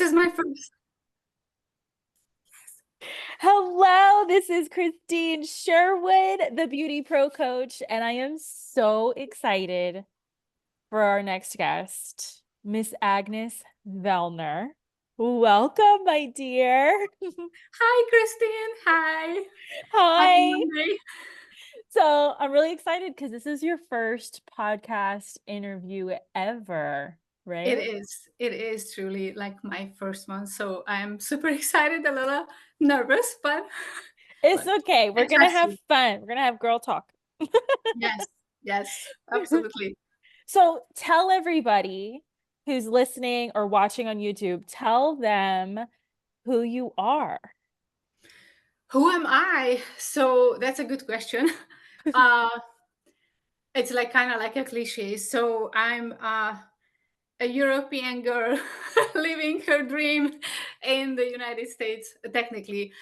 is my first. Hello, this is Krystine Sherwood, the Beauty Pro Coach, and I am so excited for our next guest, Miss Agnes Velner. Welcome, my dear. Hi, Krystine. Hi. Happy Hi. Monday. So I'm really excited because this is your first podcast interview ever, It right? is. It is truly like my first one. So I'm super excited, a little nervous, but It's okay. I We're gonna trust have you. fun. We're gonna have girl talk. Yes. Yes. Absolutely. So tell everybody who's listening or watching on YouTube, tell them who you are. Who am I? So that's a good question. Uh, it's like kind of like a cliche. So I'm a European girl living her dream in the United States, technically.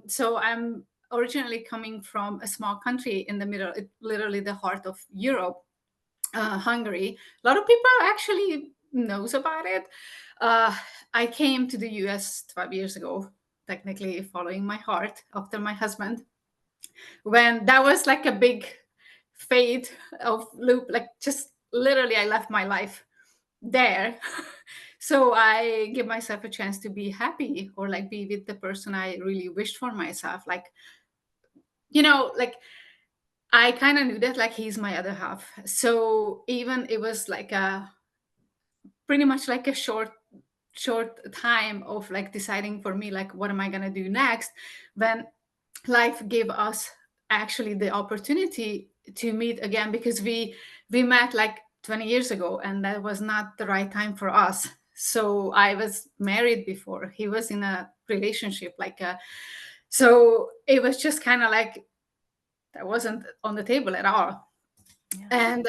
So I'm originally coming from a small country in the middle, literally the heart of Europe, Hungary. A lot of people actually knows about it. Uh, I came to the US 12 years ago, technically following my heart after my husband, when that was like a big fade of loop, like just literally I left my life there. So I give myself a chance to be happy or like be with the person I really wished for myself. Like, like I kind of knew that like he's my other half. So even it was like a pretty much like a short time of like deciding for me like what am I gonna do next, when life gave us actually the opportunity to meet again, because we met like 20 years ago and that was not the right time for us. So I was married before, he was in a relationship, so it was just kind of like that wasn't on the table at all. Yeah. And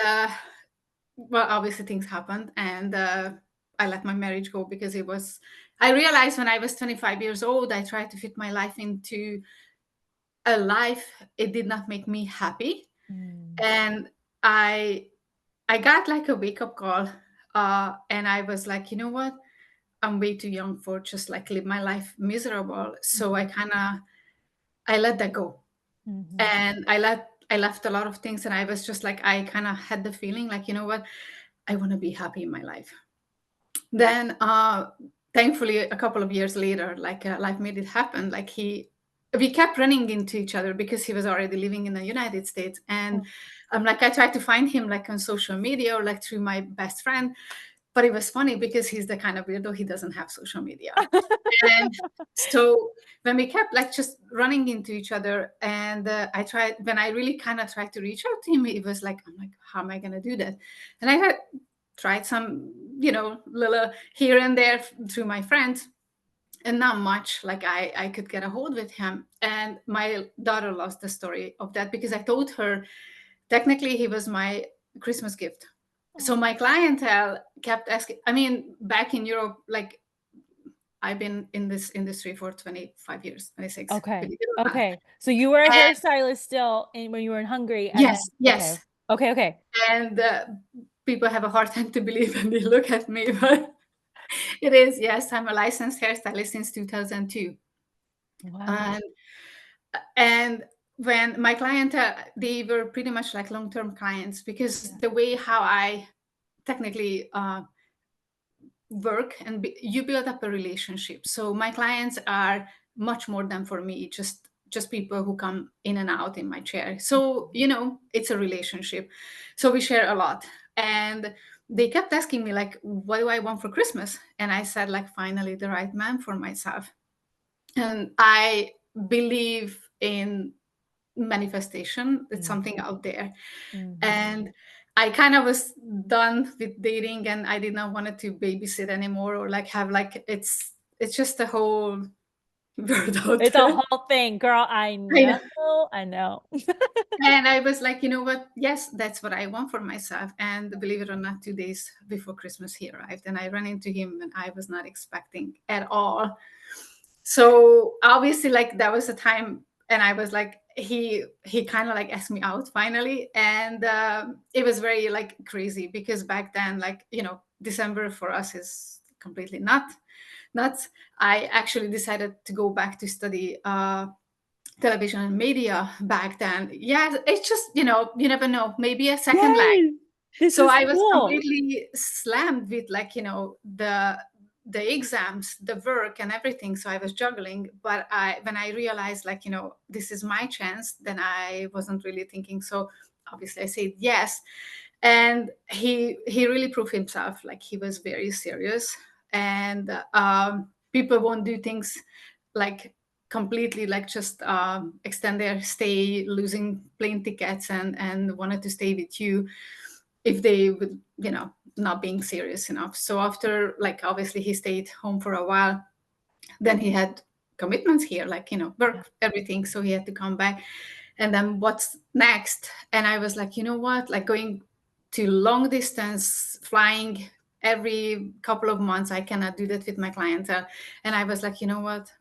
well, obviously things happened, and I let my marriage go because I realized when I was 25 years old, I tried to fit my life into a life, it did not make me happy. Mm. And I got like a wake-up call, and I was like, you know what, I'm way too young for just like live my life miserable. So I let that go. Mhm. And I left a lot of things, and I was just like, I kind of had the feeling like, you know what, I want to be happy in my life. Then thankfully a couple of years later, like life made it happen. Like we kept running into each other because he was already living in the United States. And I'm like, I tried to find him like on social media or like through my best friend. But it was funny because he's the kind of weirdo, he doesn't have social media. And so when we kept like just running into each other, and I tried, when I really kind of tried to reach out to him, it was like, I'm like, how am I going to do that? And I had tried some, little here and there through my friends, and not much like I could get a hold with him. And my daughter lost the story of that because I told her technically he was my Christmas gift. So my clientele kept asking, I mean, back in Europe, like I've been in this industry for 25 years, 26, Okay. believe it or not. Okay. So you were a And hairstylist still when you were in Hungary, and then yes, okay. yes. Okay, okay. And people have a hard time to believe when they look at me, but it is, yes, I'm a licensed hairstylist since 2002. Wow. And when my clientele, they were pretty much like long-term clients, because Yeah. the way how I technically work and you build up a relationship. So my clients are much more than for me just people who come in and out in my chair. So it's a relationship, so we share a lot. And they kept asking me like, what do I want for Christmas? And I said like, finally the right man for myself. And I believe in manifestation, it's Mhm. something out there. Mhm. And I kind of was done with dating, and I did not want to babysit anymore, or like have like it's just a whole world out It's a there. whole thing, girl. I I know. know. I know. And I was like, you know what, yes, that's what I want for myself. And believe it or not, 2 days before Christmas he arrived, and I ran into him and I was not expecting at all. So obviously like that was a time, and I was like, he kind of like asked me out finally. And it was very like crazy because back then, like, December for us is completely not not I actually decided to go back to study television and media back then. Yeah, it's just, you never know, maybe a second life. Yes, this So is I was cool. completely slammed with, like, the exams, the work and everything. So I was juggling. But when I realized, like, this is my chance, then I wasn't really thinking. So obviously I said yes. And he really proved himself. Like, he was very serious. And people won't do things like completely, like, just extend their stay, losing plane tickets, and wanted to stay with you if they would, not being serious enough. So after, like, obviously he stayed home for a while, then he had commitments here, like, Yeah. work, everything. So he had to come back. And then what's next? And I was like, you know what? Like, going to long distance flying every couple of months, I cannot do that with my clientele. And I was like, you know what?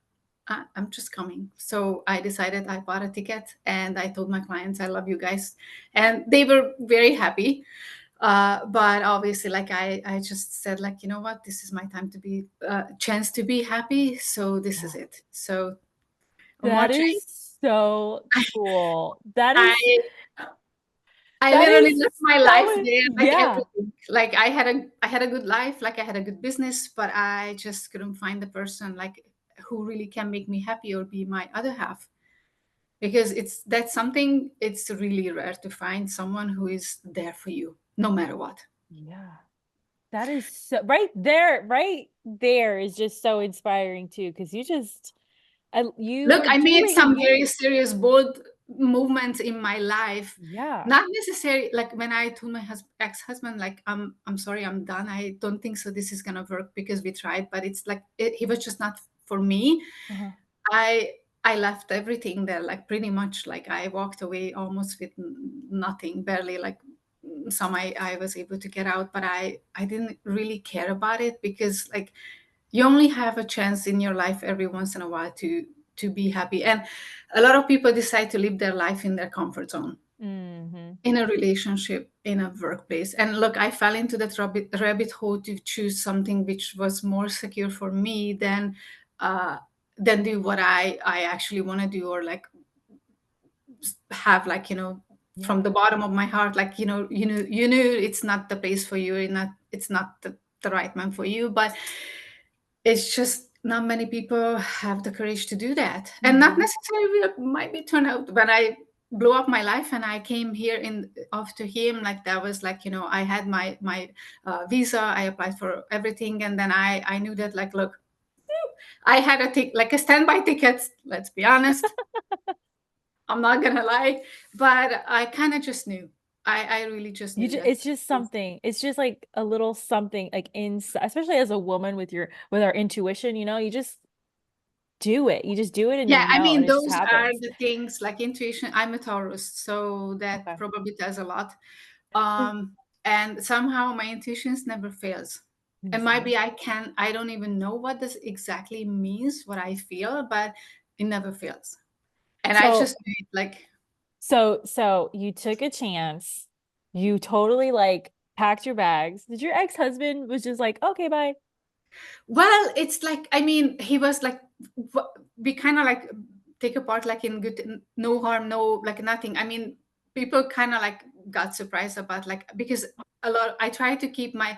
I'm just coming. So I decided, I bought a ticket and I told my clients, I love you guys. And they were very happy. But obviously, like, I just said, like, you know what, this is my time to be chance to be happy. So this is Yeah. it. So on That March is 8th, so cool. I I That literally is left my life so there, like yeah. everything. Like, I had a good life, like I had a good business, but I just couldn't find the person, like, who really can make me happy or be my other half. Because that's something, it's really rare to find someone who is there for you no matter what. Yeah. That is so right there is just so inspiring too, because you Look, were I made doing some very you. serious, bold movements in my life. Yeah. Not necessarily like when I told my ex-husband, like, I'm sorry, I'm done. I don't think so. This is gonna work because we tried, but it's like he was just not for me. Uh-huh. I I left everything there, like, pretty much. Like, I walked away almost with nothing, barely, like, some I was able to get out, but I didn't really care about it, because, like, you only have a chance in your life every once in a while to be happy. And a lot of people decide to live their life in their comfort zone, Hmm. in a relationship, in a workplace. And look, I fell into that rabbit hole to choose something which was more secure for me uh than do what I actually want to do, or, like, have, like, from Yeah. the bottom of my heart, like, you knew it's not the place for you, and not it's not the right man for you. But it's just not many people have the courage to do that. And not Hmm. necessarily it might be turned out when I blew up my life and I came here in after him. Like, that was like, I had my visa, I applied for everything, and then I knew that, like, look, I had like a standby ticket, let's be honest. I'm not gonna lie, but I kind of just knew. I really just knew that. It's just something. It's just like a little something like especially as a woman with with our intuition, you just do it. You just do it and Yeah, I and mean, it just those are happens. the things, like intuition. I'm a Taurus, so that Okay. probably tells a lot. Um, and somehow my intuitions never fails. And maybe I don't even know what this exactly means, what I feel, but it never fails. And I So just do it, like, so you took a chance. You totally like packed your bags. Did your ex-husband was just like, okay, bye? well, it's like, I mean, he was like, we kind of like take apart, like, in good, no harm, no, like, nothing. I mean, people kind of like got surprised about, like, because I try to keep my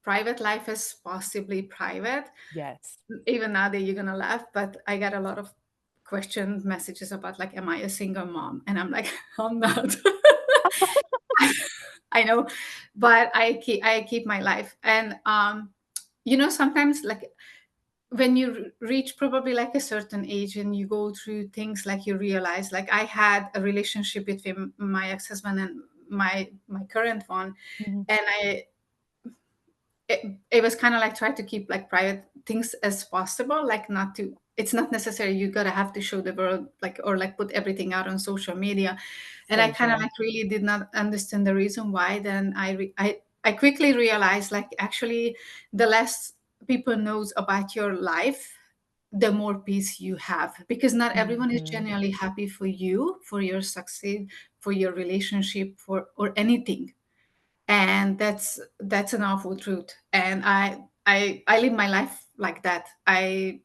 private life as possibly private. Yes. Even now that you're gonna laugh, but I got a lot of question messages about, like, am I a single mom? And I'm like, I'm not. I know, but I keep my life. And sometimes, like, when you reach probably like a certain age and you go through things, like, you realize, like, I had a relationship between my ex-husband and my current one. Mhm. And it was kind of like, try to keep, like, private things as possible, like, not to, it's not necessary you gotta have to show the world, like, or, like, put everything out on social media. And I So kind of true. like really did not understand the reason why. Then I quickly realized, like, actually, the less people knows about your life, the more peace you have, because not everyone is Mhm. genuinely happy for you, for your succeed, for your relationship, for or anything. And that's an awful truth. And I live my life like that. I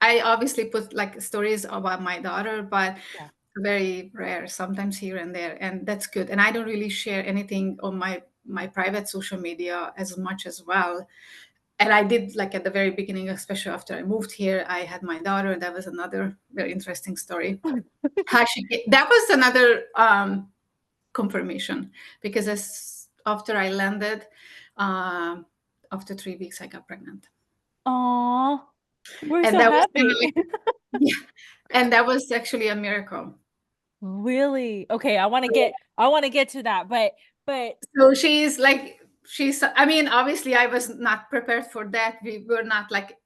obviously put like stories about my daughter, but Yeah. very rare, sometimes here and there, and that's good. And I don't really share anything on my private social media as much as well. And I did, like at the very beginning, especially after I moved here, I had my daughter. That was another very interesting story. How that was another confirmation, because as after I landed, um, after 3 weeks, I got pregnant, Aw, we're and so that was kind of happy. like, yeah, and that was actually a miracle. Really? Okay, I want to get to that, but So I mean, obviously I was not prepared for that. We were not like,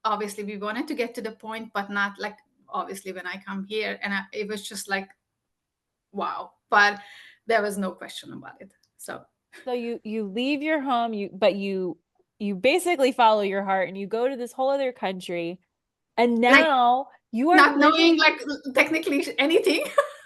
obviously we wanted to get to the point, but not like, obviously when I come here, and it was just like, wow. But there was no question about it. So so you leave your home, you basically follow your heart and you go to this whole other country and like, now you are not knowing living. like technically anything.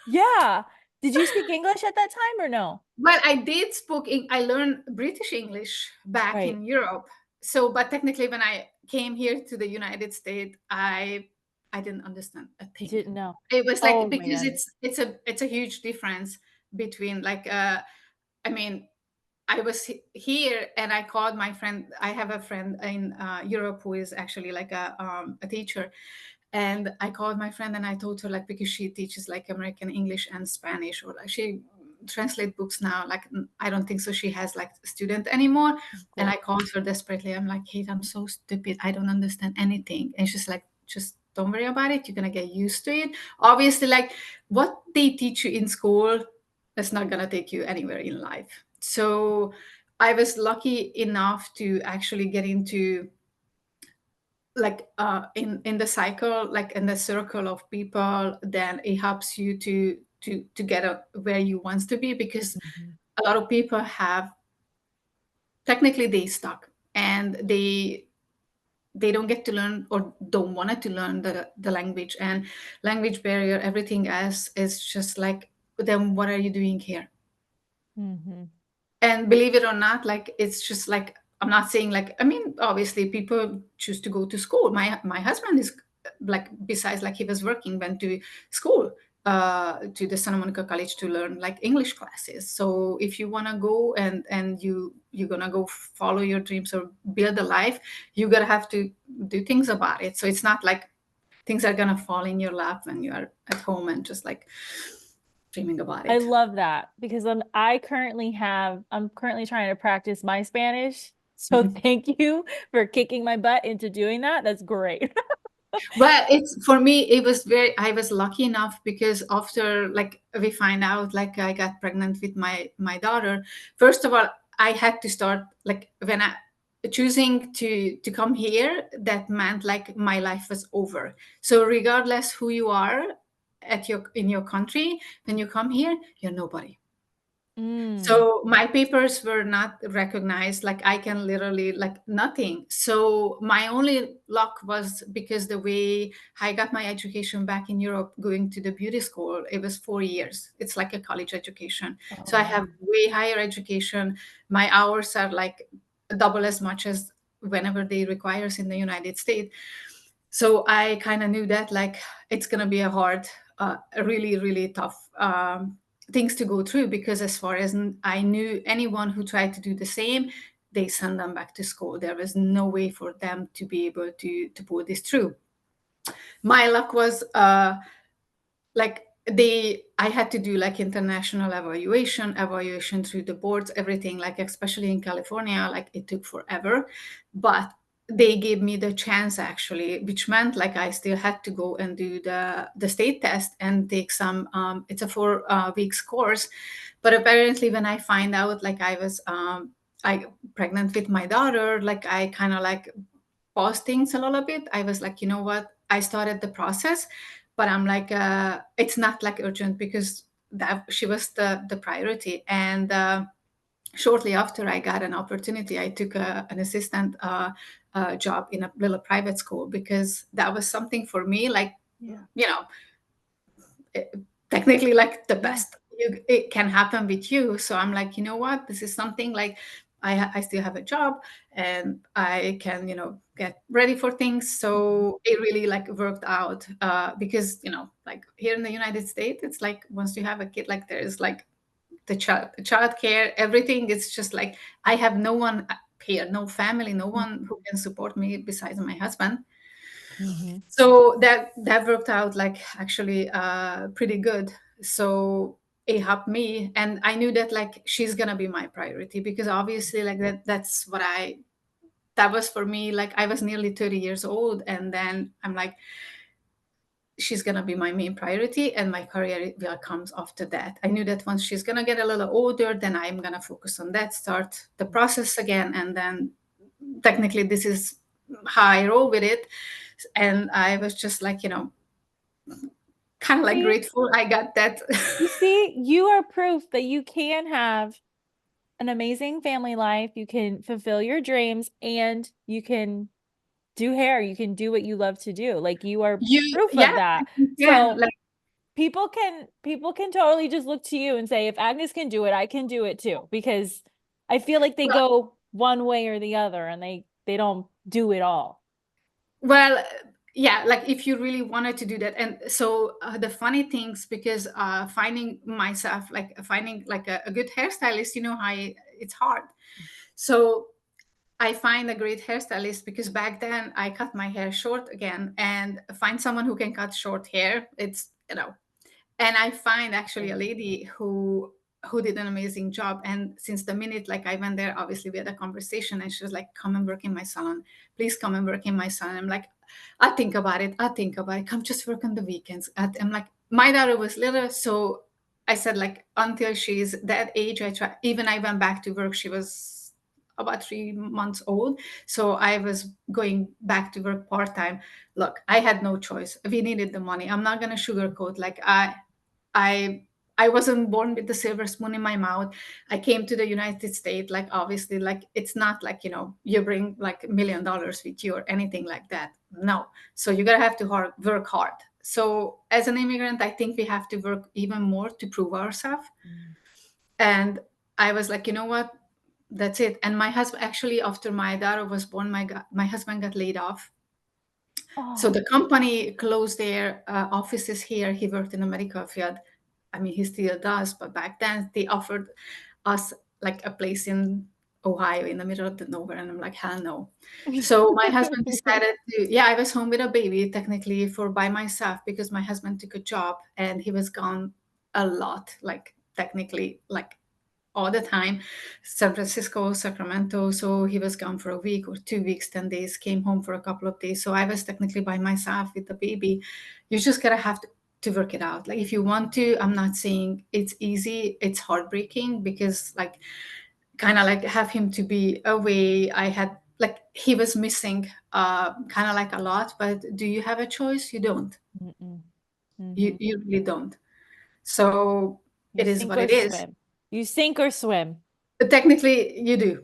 Yeah. Did you speak English at that time or no? Well, I learned British English back Right. in Europe. So, but technically when I came here to the United States, I didn't understand a You thing. didn't know. It was like, Oh because man. it's a huge difference between like, I mean, I was here and I called my friend. I have a friend in Europe who is actually like a teacher, and I called my friend and I told her, like, because she teaches like American English and Spanish, or like she translate books now. Like, I don't think so she has like a student anymore. And Good. I called her desperately. I'm like, Kate, I'm so stupid. I don't understand anything. And she's like, just don't worry about it. You're gonna get used to it. Obviously, like what they teach you in school, that's not gonna take you anywhere in life. So I was lucky enough to actually get into like in the cycle, like in the circle of people, then it helps you to get where you want to be, because Mhm. a lot of people have, technically they stuck, and they don't get to learn, or don't want to learn the language, and language barrier, everything else is just like, then what are you doing here? Mhm. And believe it or not, like it's just like, I'm not saying like, I mean, obviously people choose to go to school. My husband is like, besides like he was working, went to school, to the Santa Monica College to learn like English classes. So if you want to go and you're gonna go follow your dreams or build a life, you gotta have to do things about it. So it's not like things are gonna fall in your lap when you are at home and just like dreaming about I it. love that because I'm currently trying to practice my Spanish. So thank you for kicking my butt into doing that. That's great. Well, it's for me, I was lucky enough, because after like we find out, like I got pregnant with my daughter. First of all, I had to start like, when I choosing to come here, that meant like my life was over. So regardless who you are in your country, when you come here, you're nobody. Mm. So my papers were not recognized. Like I can literally like nothing. So my only luck was, because the way I got my education back in Europe, going to the beauty school, it was 4 years. It's like a college education. Oh, So I have wow. way higher education. My hours are like double as much as whenever they requires in the United States. So I kind of knew that like it's gonna be a hard, a really really tough things to go through, because as far as I knew, anyone who tried to do the same, they send them back to school. There was no way for them to be able to pull this through. My luck was like I had to do like international evaluation through the boards, everything, like especially in California, like it took forever. But they gave me the chance actually, which meant like I still had to go and do the state test and take some it's a 4 weeks course. But apparently when I find out like I was I pregnant with my daughter, like I kind of like pause things a little bit. I was like, you know what? I started the process, but I'm like, it's not like urgent, because that she was the priority. And shortly after, I got an opportunity. I took an assistant job in a little private school, because that was something for me, like, Yeah. you know, it, technically like the Yeah. best it can happen with you. So I'm like, you know what? This is something like I still have a job and I can, get ready for things. So it really like worked out because, like here in the United States, it's like once you have a kid, like there's like the child care, everything. It's just like I have no one here, no family, no one who can support me besides my husband. Mm-hmm. So that worked out like actually pretty good. So it helped me, and I knew that like she's gonna be my priority because obviously like that's what I that was for me. Like I was nearly 30 years old, and then I'm like, she's gonna be my main priority, and my career will comes after that. I knew that once she's gonna get a little older, then I'm gonna focus on that, start the process again, and then technically this is how I roll with it. And I was just like, kind of like See, grateful I got that. you see, you are proof that you can have an amazing family life. You can fulfill your dreams and you can do hair. You can do what you love to do. Like you are proof Yeah, of that. yeah, So like, people can totally just look to you and say, if Agnes can do it, I can do it too. Because I feel like they well, go one way or the other and they don't do it all. well, yeah, like if you really wanted to do that. And so the funny things, because finding myself, like finding like a good hairstylist, it's hard. So I find a great hairstylist because back then I cut my hair short again, and find someone who can cut short hair. And I find actually a lady who did an amazing job. And since the minute like I went there, obviously we had a conversation, and she was like, come and work in my salon, please come and work in my salon. I'm like, I think about it, come just work on the weekends. I'm like, my daughter was little, so I said like until she's that age, I went back to work. She was about 3 months old, so I was going back to work part-time. Look, I had no choice, we needed the money. I'm not going to sugarcoat. Like I I wasn't born with the silver spoon in my mouth. I came to the United States, like obviously, like it's not like you bring like $1 million with you or anything like that. No, so you gotta have to work hard. So as an immigrant, I think we have to work even more to prove ourselves. And I was like, you know what? That's it. And my husband actually, after my daughter was born, my husband got laid off. So Oh, the company closed their offices here. He worked in the medical field. I mean, he still does, but back then they offered us like a place in Ohio in the middle of the nowhere. And I'm like, hell no. So my husband decided to, yeah, I was home with a baby technically for by myself because my husband took a job and he was gone a lot, like technically, like all the time, San Francisco, Sacramento. So he was gone for a week or 2 weeks, 10 days, came home for a couple of days. So I was technically by myself with the baby. You just gotta have to work it out. Like if you want to, I'm not saying it's easy, it's heartbreaking because like kind of like have him to be away. I had like he was missing kind of like a lot, but do you have a choice? You don't. mm-mm. You Mhm. you really don't. So You it is sink what or it is. swim. You sink or swim. Technically you do.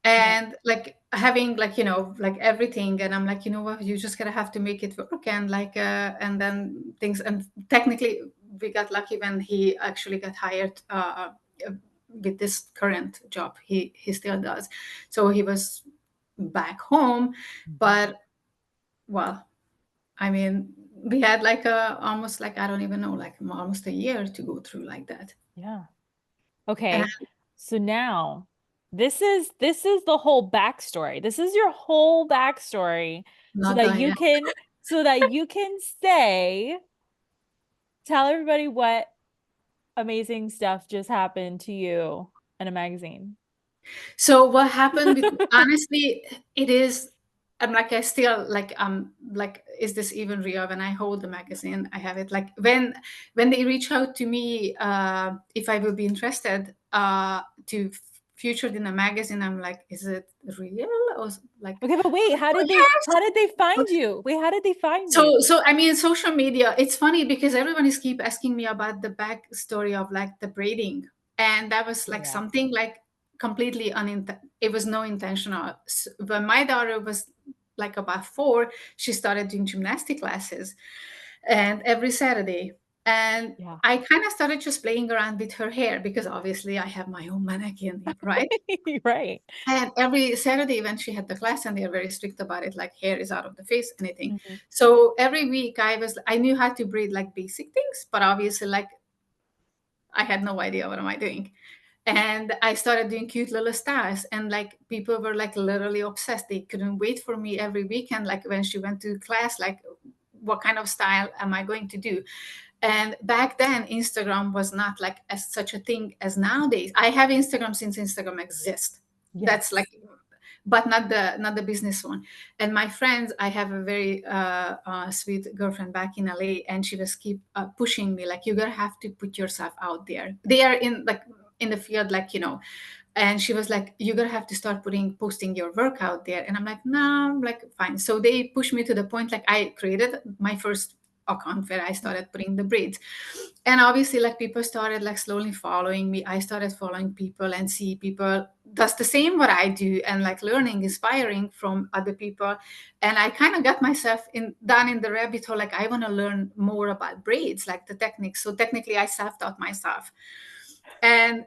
Yeah. And like having like like everything, and I'm like, you know what, you just gotta have to make it work. And like and then things, and technically we got lucky when he actually got hired with this current job. He still does. So he was back home. Mhm. But well, I mean, we had like a almost like, I don't even know, like almost a year to go through like that. Yeah. And Okay. So now this is the whole backstory. This is your whole backstory I'm so not that done you yet. can say, tell everybody what amazing stuff just happened to you in a magazine. So what happened with, honestly, it is, I'm like, I still like, is this even real? When I hold the magazine, I have it like when they reach out to me, if I will be interested to featured in a magazine, I'm like, is it real? Or like, Okay, but wait, how oh, did they yes. how did they find you? Wait, how did they find you? So I mean, social media. It's funny because everyone is keep asking me about the backstory of like the braiding, and that was like Yeah. something like completely It was no intentional. When my daughter was like about 4, she started doing gymnastic classes, and every Saturday. And Yeah. I kind of started just playing around with her hair because obviously I have my own mannequin, right? Right. And every Saturday when she had the class, and they're very strict about it, like hair is out of the face, anything. Mhm. So every week I knew how to braid like basic things, but obviously like I had no idea what am I doing. And I started doing cute little styles, and like people were like literally obsessed. They couldn't wait for me every weekend, like when she went to class, like what kind of style am I going to do? And back then Instagram was not like as such a thing as nowadays. I have Instagram since Instagram exists. That's Yes. like, but not the business one. And my friends, I have a very sweet girlfriend back in LA, and she was keep pushing me like, you gotta have to put yourself out there. They are in like in the field, like, and she was like, you're gonna have to start posting your work out there. And I'm like, no, I'm like, fine. So they pushed me to the point, like I created my first account where I started putting the braids. And obviously like people started like slowly following me. I started following people and see people does the same what I do, and like learning, inspiring from other people. And I kind of got myself down in the rabbit hole, like I want to learn more about braids, like the techniques. So technically I self-taught myself. And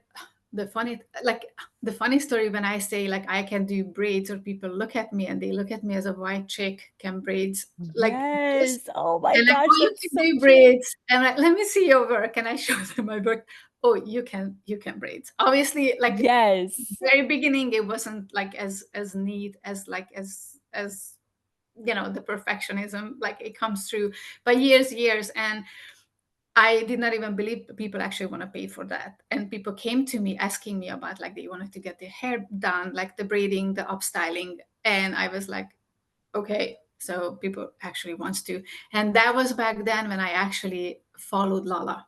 the funny like the funny story, when I say like I can do braids, or people look at me and they look at me as a white chick can braids like this, Yes. Oh my and like, gosh, oh, you that's can so do cute. braids, and like, let me see your work, and I show them my work. Oh, you can braids. Obviously like Yes. very beginning it wasn't like as neat as the perfectionism like it comes through by years. And I did not even believe people actually want to pay for that. And people came to me asking me about like they wanted to get their hair done, like the braiding, the upstyling. And I was like, okay, so people actually wants to. And that was back then when I actually followed Lala.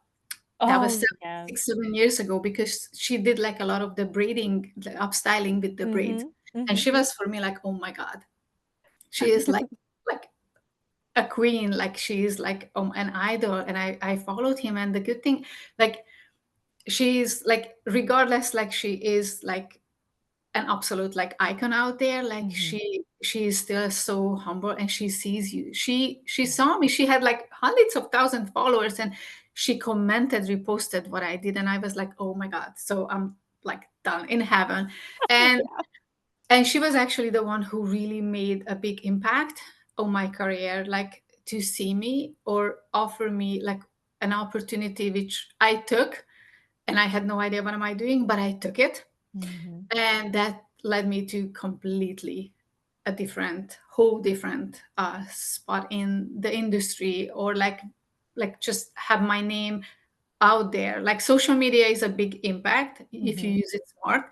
That was Oh, yeah. 6, 7 years ago, because she did like a lot of the braiding, the upstyling with the braids. Mhm. And Mhm. she was for me like, oh my God, she is like a queen, like she is like an idol. And I followed him. And the good thing, like she's like, regardless, like she is like an absolute like icon out there, like Mhm. she is still so humble, and she sees you. She Yeah. saw me. She had like hundreds of thousand followers, and she commented, reposted what I did, and I was like, oh my God. So I'm like done in heaven. and Yeah. and she was actually the one who really made a big impact on my career, like to see me or offer me like an opportunity, which I took. And I had no idea what am I doing, but I took it. Mhm. And that led me to completely a whole different spot in the industry, or like just have my name out there. Like social media is a big impact if you Mhm. use it smart.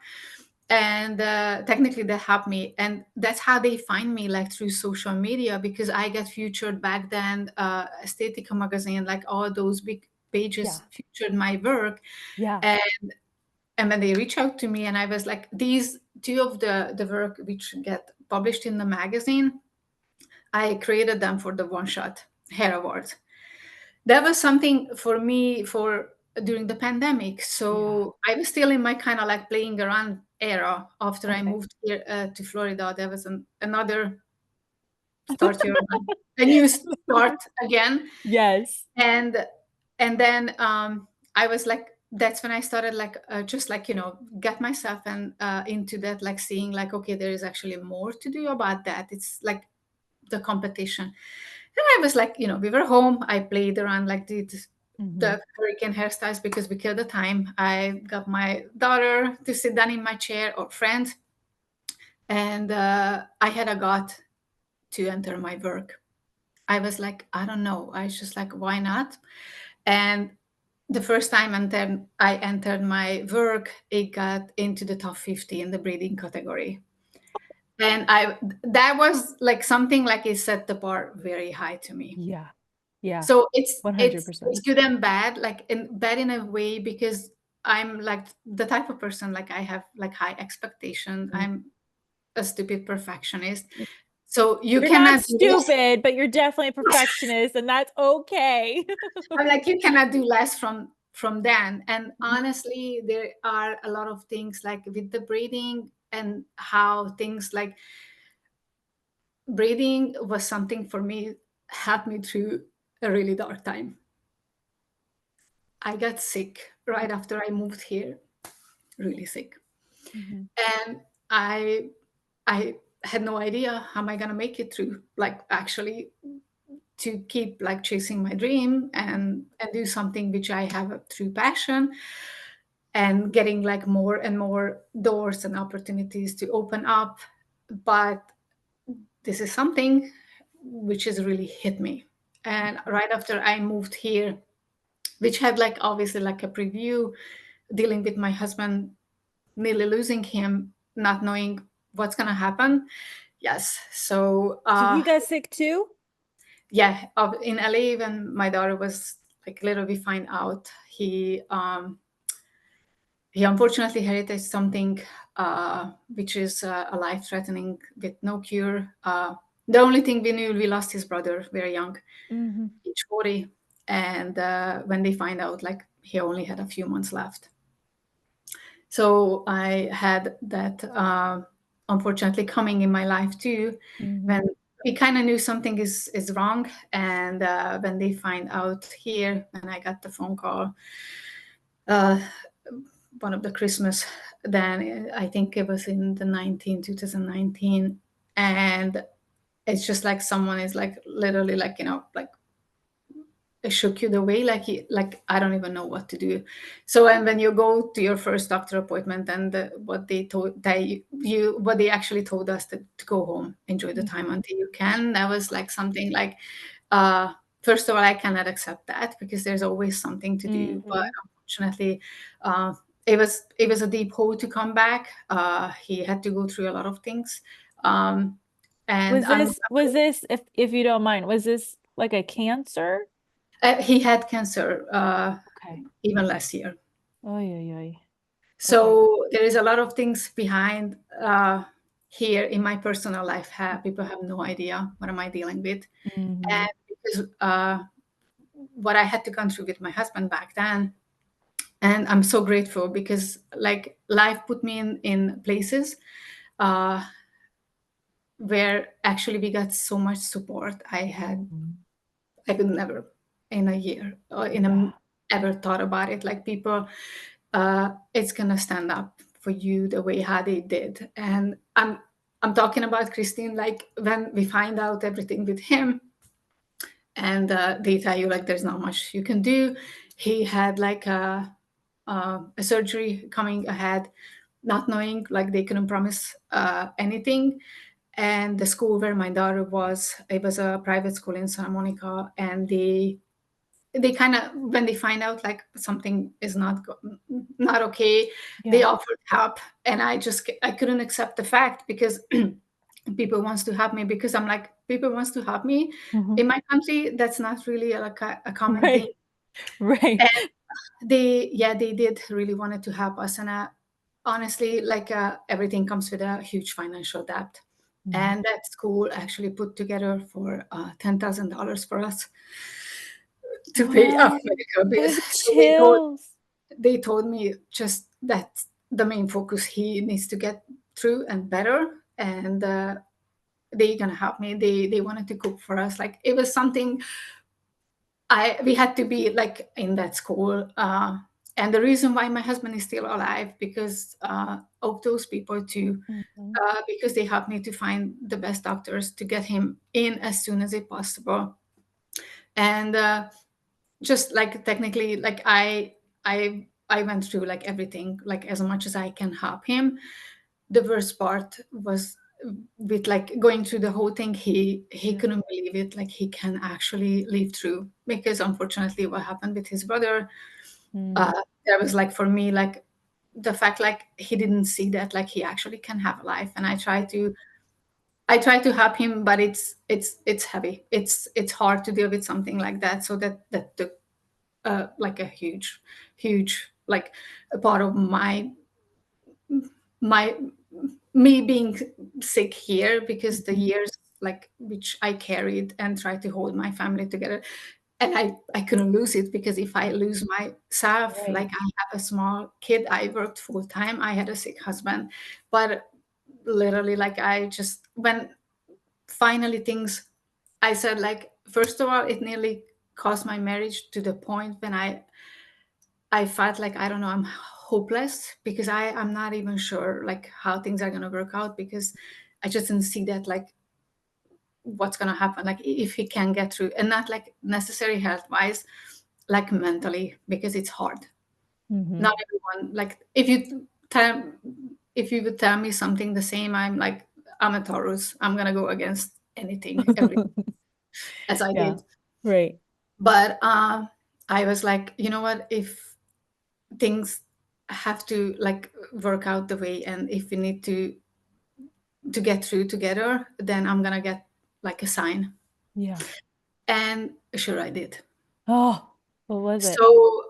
And technically that helped me, and that's how they find me, like through social media, because I got featured back then. Aesthetica magazine, like all those big Yeah. pages featured my work. Yeah. and and when they reach out to me, and I was like, these two of the work which get published in the magazine, I created them for the one shot hair award. That was something for me for during the pandemic. Yeah. So I was still in my kind of like playing around era. After I Okay. moved here to Florida, there was another start your a new start again. Yes. And and then I was like, that's when I started like just like get myself and into that, like seeing like, okay, there is actually more to do about that. It's like the competition. And I was like, we were home, I played around, like Mhm. the hurricane hairstyles, because we killed the time. I got my daughter to sit down in my chair, or friend, and I had a gut to enter my work. I was like, I don't know. I was just like, why not? And the first time I entered my work, it got into the top 50 in the breeding category. And that was like something like it set the bar very high to me. Yeah. Yeah. So it's 100%. good and bad, like bad in a way, because I'm like the type of person, like I have like high expectation. Mm. I'm a stupid perfectionist. So you You're not cannot do less. stupid, but you're definitely a perfectionist, and that's okay. I'm like, you cannot do less from then. And honestly, there are a lot of things like with the breeding, and how things like breeding was something for me, helped me through a really dark time. I got sick right after I moved here, really sick. Mhm. And I had no idea how am I gonna make it through, like actually to keep like chasing my dream and do something which I have a true passion, and getting like more and more doors and opportunities to open up. But this is something which has really hit me. And right after I moved here, which had like obviously like a preview, dealing with my husband, nearly losing him, not knowing what's gonna happen. Yes. So So he got sick too? yeah, in LA when my daughter was like little, we find out he unfortunately inherited something which is a life threatening with no cure. The only thing we knew, we lost his brother very young, Mhm. age 40. And when they find out, like he only had a few months left. So I had that unfortunately coming in my life too, when Mhm. we kind of knew something is wrong. And when they find out here, when I got the phone call, uh, one of the Christmas, then I think it was in the 2019, and it's just like someone is like literally like like it shook you the way like like I don't even know what to do. So and when you go to your first doctor appointment, and what they told you what they actually told us to go home, enjoy the time until you can, that was like something like uh first of all, I cannot accept that because there's always something to do. But Mhm. unfortunately, uh it was a deep hole to come back. He had to go through a lot of things. And Was this if you don't mind, was this like a cancer? he had cancer Okay. even last year. Oy, oy, oy. Okay. So there is a lot of things behind here in my personal life. People have no idea what am I dealing with, Mhm. and because what I had to go through with my husband back then. And I'm so grateful because like life put me in places uh, where actually we got so much support. Mhm. I could never in a year or in a Yeah. ever thought about it. Like people, it's gonna stand up for you the way how they did. And I'm talking about Krystine. Like when we find out everything with him, and they tell you like there's not much you can do. He had like a surgery coming ahead, not knowing like they couldn't promise anything. And the school where my daughter was, it was a private school in Santa Monica, and they kind of when they find out like something is not okay, they Yeah. offered help. And I couldn't accept the fact because people wants to help me, because I'm like, people wants to help me Mhm. in my country, that's not really like a common thing. Right. Right. And they did really wanted to help us. And honestly, like everything comes with a huge financial debt. Mhm. And that school actually put together for $10,000 for us to pay our What? medical I bills. have So chills. they told me just that the main focus he needs to get through and better. And they gonna help me. They wanted to cook for us. Like it was something I we had to be like in that school. And the reason why my husband is still alive, because of those people too, Mhm. because they helped me to find the best doctors to get him in as soon as it possible. And just like technically, like I went through like everything, like as much as I can help him. The worst part was with like going through the whole thing, he Yeah. couldn't believe it, like he can actually live through, because unfortunately what happened with his brother, Mm. uh that was like for me like the fact like he didn't see that like he actually can have a life. And I try to help him, but it's heavy, it's hard to deal with something like that. So that took like a huge like a part of my me being sick here, because the Mhm. years like which I carried and tried to hold my family together. And I couldn't lose it, because if I lose myself, Right. like I have a small kid, I worked full time, I had a sick husband. But literally like I just when finally things, I said like, first of all, it nearly cost my marriage, to the point when I felt like, I don't know, I'm hopeless because I'm not even sure like how things are going to work out, because I just didn't see that like what's going to happen, like if he can get through, and not like necessary health wise, like mentally, because it's hard. Mm-hmm. Not everyone, like tell if you would tell me something the same, I'm like, I'm a Taurus, I'm going to go against anything, everything, as I Yeah. did. Right. But I was like, you know what, if things have to like work out the way, and if we need to get through together, then I'm gonna get like a sign. Yeah. And sure, I did. Oh, what was it? So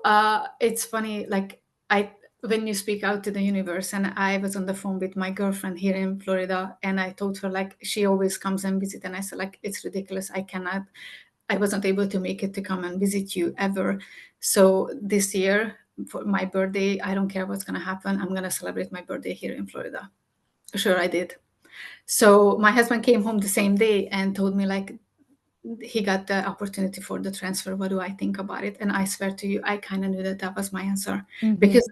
it's funny, like I when you speak out to the universe, and I was on the phone with my girlfriend here in Florida, and I told her like she always comes and visit, and I said like it's ridiculous, I wasn't able to make it to come and visit you ever. So this year for my birthday, I don't care what's gonna happen, I'm gonna celebrate my birthday here in Florida. Sure, I did. So my husband came home the same day and told me like he got the opportunity for the transfer. What do I think about it? And I swear to you, I kind of knew that that was my answer, Mm-hmm. because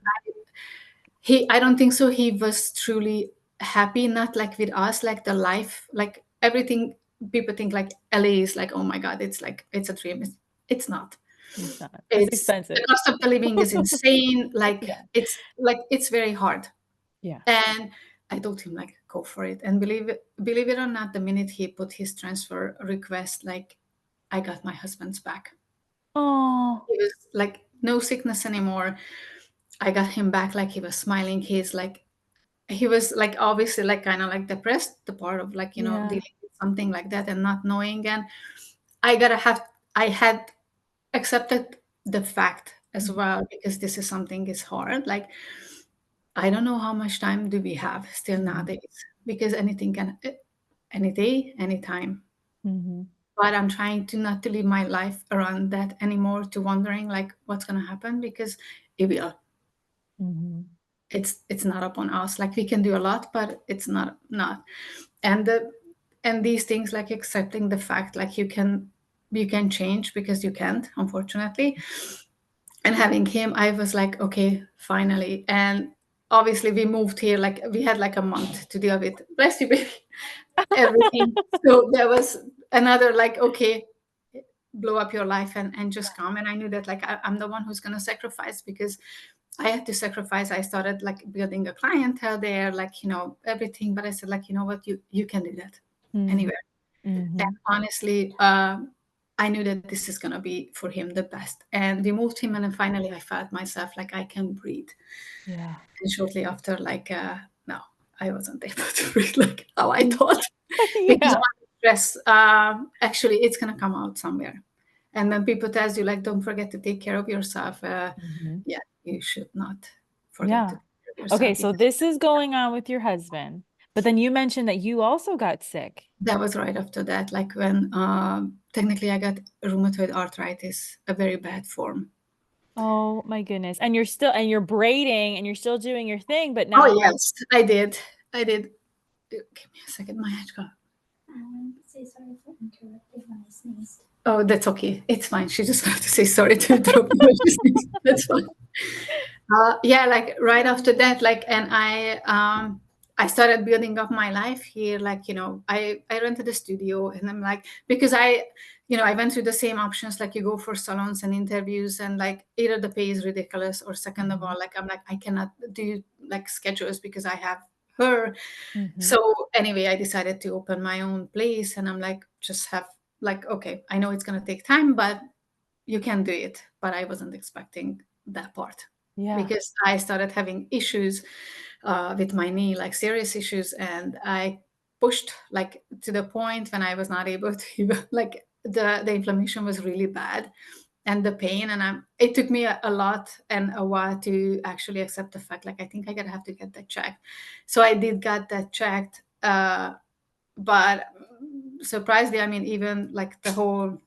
I don't think so. He was truly happy, not like with us, like the life, like everything. People think like LA is like, oh my God, it's like it's a dream. It's not. It's not. It's It's the expensive. cost of the living is insane. Yeah. Like it's very hard. Yeah. And I told him like go for it. And believe it or not, the minute he put his transfer request, like I got my husband's back. Oh, He was like no sickness anymore. I got him back, like he was smiling. He was like obviously like kind of like depressed, the part of like, yeah. dealing with something like that and not knowing. And I gotta have I had accepted the fact as Mhm. well, because this is something is hard. Like I don't know how much time do we have still Mhm. nowadays, because anything can, any day, anytime. Mhm. But I'm trying to not to live my life around that anymore, to wondering like what's gonna happen, because it will. Mhm. It's not upon us. Like we can do a lot, but it's not. And these things, like accepting the fact, like you can change, because you can't, unfortunately. And having him, I was like, okay, finally. And obviously we moved here, like we had like a month to deal with, bless you, baby, everything. So there was another like, okay, blow up your life and just come. And I knew that like I'm the one who's going to sacrifice, because I had to sacrifice. I started like building a clientele there, like everything. But I said like, you know what, you can do that Mhm. anywhere. And Mhm. honestly, I knew that this is going to be for him the best. And we moved him, and then finally I felt myself like I can breathe. Yeah. And shortly after, like, no, I wasn't able to breathe like how I Mm. thought, because Yeah. all the stress, actually, it's going to come out somewhere. And when people tells you like, don't forget to take care of yourself, Mhm. yeah, you should not forget to Yeah. take care of Okay, yourself, so because this is going on with your husband, but then you mentioned that you also got sick. that was right after that, like when technically I got rheumatoid arthritis, a very bad form. Oh my goodness. And you're braiding and you're still doing your thing, but Oh now yes, I did. I did. Give me a second. My head got. Say sorry for interrupting when I sneezed. Oh, that's okay. It's fine. She just wanted to say sorry to interrupt you when she sneezed. That's fine. Yeah, like right after that, like, and I started building up my life here. Like, I rented a studio, and I'm like, because I went through the same options. Like, you go for salons and interviews, and like either the pay is ridiculous, or second of Mhm. all, like I'm like I cannot do like schedules because I have her. Mhm. So anyway, I decided to open my own place, and I'm like, just have like, okay, I know it's gonna take time, but you can do it. But I wasn't expecting that part, Yeah. because I started having issues with my knee, like serious issues, and I pushed like to the point when I was not able to even like the inflammation was really bad, and the pain, and it took me a lot and a while to actually accept the fact, like I think I gotta have to get that checked. So I did got that checked, but surprisingly, I mean, even like the whole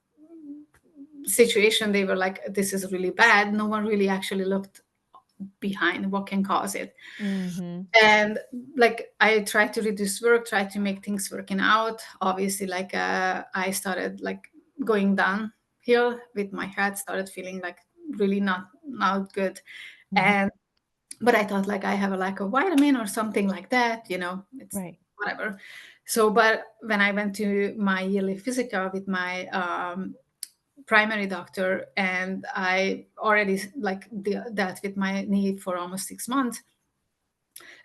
situation, they were like, this is really bad. No one really actually looked behind what can cause it. Mhm. And like I tried to reduce work, tried to make things working out. Obviously, like I started like going downhill with my head, started feeling like really not good. Mhm. And but I thought like I have a lack of vitamin or something like that, it's Right. whatever. So, but when I went to my yearly physical with my primary doctor, and I already like dealt with my knee for almost 6 months,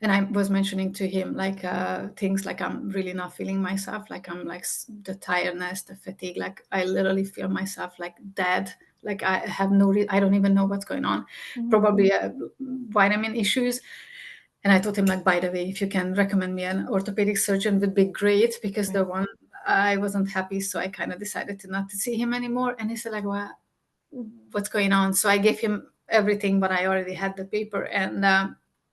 and I was mentioning to him like things like I'm really not feeling myself, like I'm like the tiredness, the fatigue, like I literally feel myself like dead, like I have I don't even know what's going on, Mhm. probably vitamin issues. And I told him like, by the way, if you can recommend me an orthopedic surgeon would be great, because the Right. one I wasn't happy, so I kind of decided to not to see him anymore. And he said like, well, what's going on? So I gave him everything, but I already had the paper, and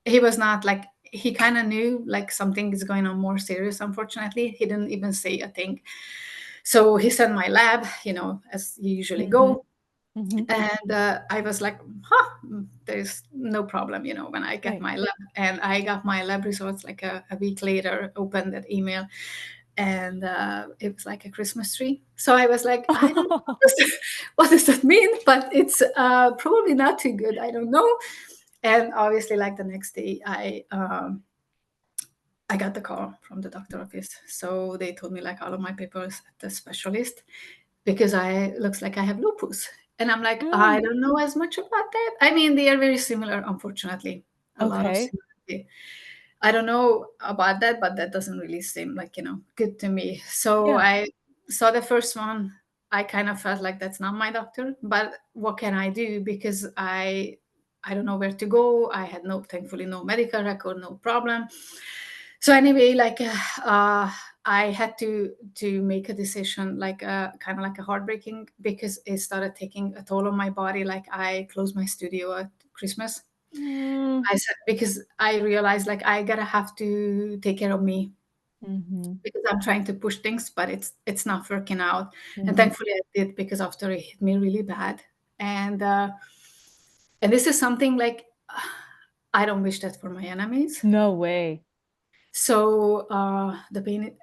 he was not like, he kind of knew like something is going on more serious. Unfortunately, he didn't even say a thing. So he sent my lab, as you usually Mhm. go. Mhm. And I was like, huh, there's no problem, when I get Right. my lab. And I got my lab results like a week later, opened that email, and it was like a Christmas tree. So I was like, I don't know what does that mean, but it's probably not too good. I don't know. And obviously, like the next day, I got the call from the doctor office. So they told me like all of my papers at the specialist, because I looks like I have lupus. And I'm like, I Mm. don't know as much about that. I mean, they are very similar, unfortunately. A lot of Okay. similarity. I don't know about that, but that doesn't really seem like, good to me. So Yeah. I saw the first one. I kind of felt like that's not my doctor, but what can I do? Because I don't know where to go. I had thankfully no medical record, no problem. So anyway, like I had to make a decision, like kind of like a heartbreaking, because it started taking a toll on my body. Like I closed my studio at Christmas. Mm. I said, because I realized like I gotta have to take care of me, Mhm. because I'm trying to push things, but it's not working out. And Mhm. thankfully I did, because after it hit me really bad. And this is something like I don't wish that for my enemies. No way. So the pain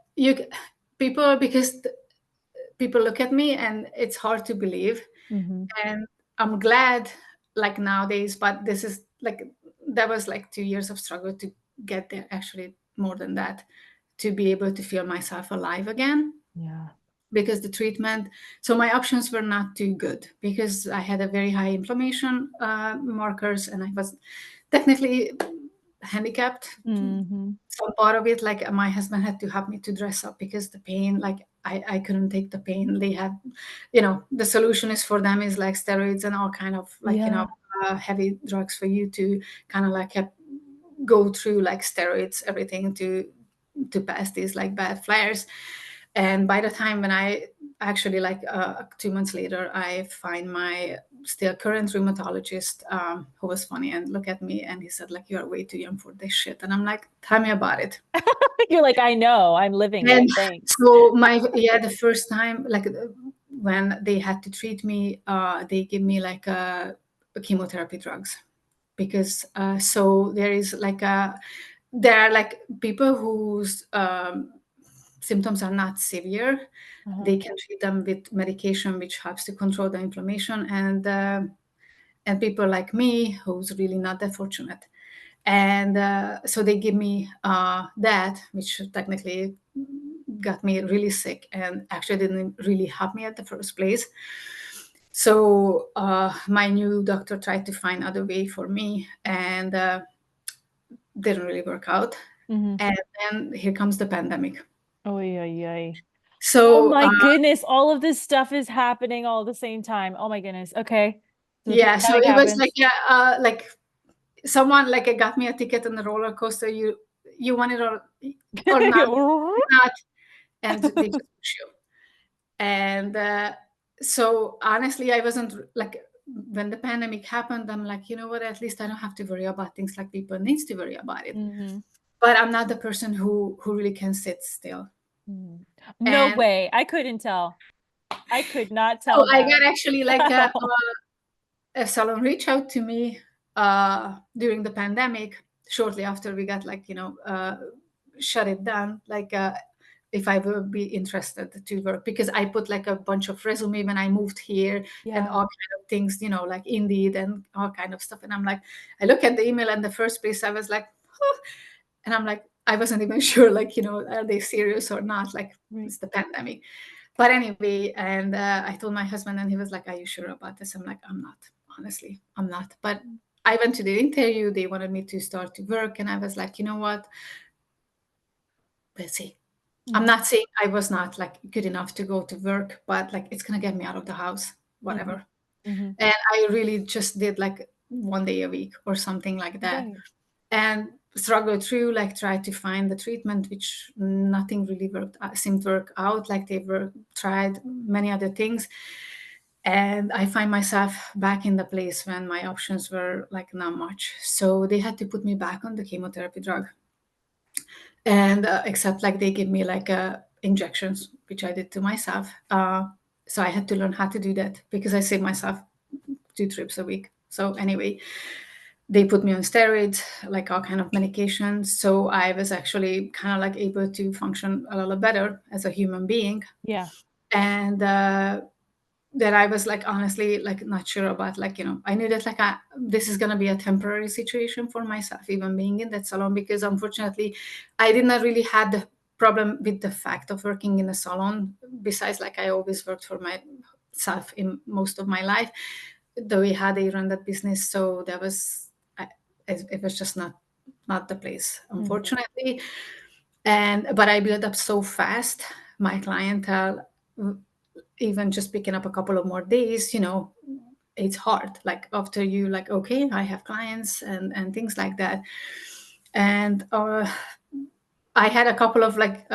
people, because people look at me and it's hard to believe. Mhm. And I'm glad like nowadays, but this is like, that was like 2 years of struggle to get there, actually more than that, to be able to feel myself alive again. Yeah. Because the treatment, so my options were not too good, because I had a very high inflammation markers, and I was technically handicapped. Mhm. Some part of it, like my husband had to help me to dress up, because the pain, like I couldn't take the pain. They have, the solution is for them is like steroids and all kind of like, Yeah. heavy drugs for you to kind of like go through like steroids, everything to pass these like bad flares. And by the time when I actually like 2 months later, I find my still current rheumatologist, who was funny and look at me, and he said like, you're way too young for this shit. And I'm like, tell me about it. You're like, I know, I'm living it. And Thanks. so the first time, like when they had to treat me, they give me like chemotherapy drugs, because so there is like there are like people whose symptoms are not severe. Uh-huh. They can treat them with medication, which helps to control the inflammation, and people like me who's really not that fortunate. And so they give me that, which technically got me really sick and actually didn't really help me at the first place. So my new doctor tried to find other way for me, and didn't really work out. Mhm. And then here comes the pandemic. Oy, oy, oy. Oh So my goodness, all of this stuff is happening all at the same time. Oh my goodness. Okay. So the yeah, so pandemic it was like, happens. yeah, like someone like got me a ticket on the roller coaster. You want it or not, not, and they just push you. And so honestly, I wasn't like, when the pandemic happened, I'm like, you know what, at least I don't have to worry about things like people needs to worry about it. Mhm. But I'm not the person who really can sit still. Mhm. No And way. I couldn't tell. I could not so tell I that got actually like at all. a salon reach out to me during the pandemic, shortly after we got like, shut it down, like if I would be interested to work, because I put like a bunch of resume when I moved here and Yeah. all kind of things, like Indeed and all kind of stuff. And I'm like, I look at the email, and the first place I was like, oh, and I'm like, I wasn't even sure, like, are they serious or not? Like, Right. it's the pandemic. But anyway, and I told my husband, and he was like, are you sure about this? I'm like, I'm not, honestly, I'm not. But I went to the interview. They wanted me to start to work. And I was like, you know what? Let's see. I'm Mhm. not saying I was not like good enough to go to work, but like it's gonna get me out of the house, Mhm. whatever. Mhm. And I really just did like 1 day a week or something like that, Right. and struggled through, like tried to find the treatment, which nothing really worked, seemed to work out. Like they were tried many other things, and I find myself back in the place when my options were like not much. So they had to put me back on the chemotherapy drug, and except like they give me like injections, which I did to myself. So I had to learn how to do that because I saved myself 2 trips a week. So anyway, they put me on steroids, like all kind of medications. So I was actually kind of like able to function a little better as a human being. Yeah. And that I was like honestly like not sure about, like I knew that like this is gonna be a temporary situation for myself, even being in that salon, because unfortunately I did not really had the problem with the fact of working in a salon. Besides, like I always worked for myself in most of my life, the way how they run that business. So that was it was just not the place, Mhm. unfortunately. And but I built up so fast my clientele. Even just picking up a couple of more days, it's hard, like after you like, okay, I have clients and things like that. And I had a couple of like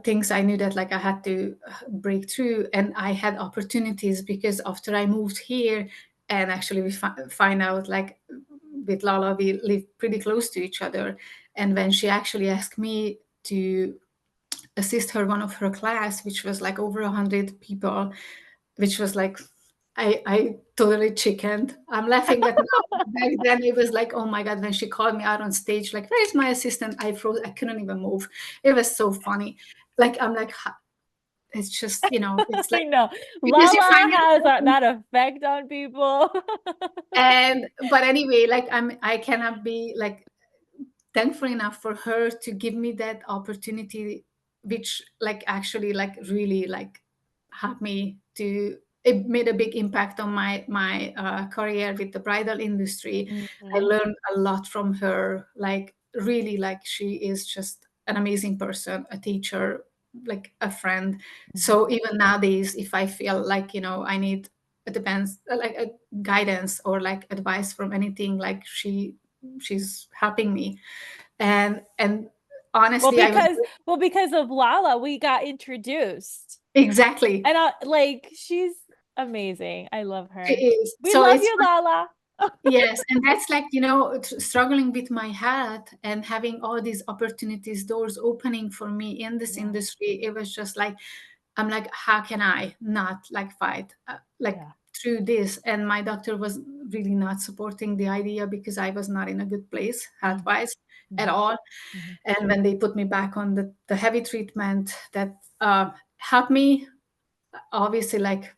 things I knew that like I had to break through, and I had opportunities because after I moved here, and actually we find out like with Lala we live pretty close to each other, and when she actually asked me to assist her one of her class, which was like over 100 people, which was like I totally chickened. I'm laughing at now. Back then it was like, oh my god, when she called me out on stage, like, where's my assistant? I froze, I couldn't even move. It was so funny. Like I'm like, it's just, it's like I know. because you Lala find has it. that effect on people. And but anyway, like I cannot be like thankful enough for her to give me that opportunity, which like actually like really like helped me to, it made a big impact on my career with the bridal industry. I Mhm. learned a lot from her, like really, like she is just an amazing person, a teacher, like a friend. Mhm. So even nowadays if I feel like I need, it depends, like a guidance or like advice from anything, like she's helping me. And Well, honestly I was, because of Lala, we got introduced. exactly, And like she's amazing. I love she her. is. We So love it's you, Lala. yes, and that's like, struggling with my health and having all these opportunities, doors opening for me in this Yeah. industry. It was just like, I'm like, how can I not like fight like Yeah. through this? And my doctor was really not supporting the idea because I was not in a good place health Mhm. wise at Mhm. all. Mhm. And when they put me back on the heavy treatment, that helped me obviously like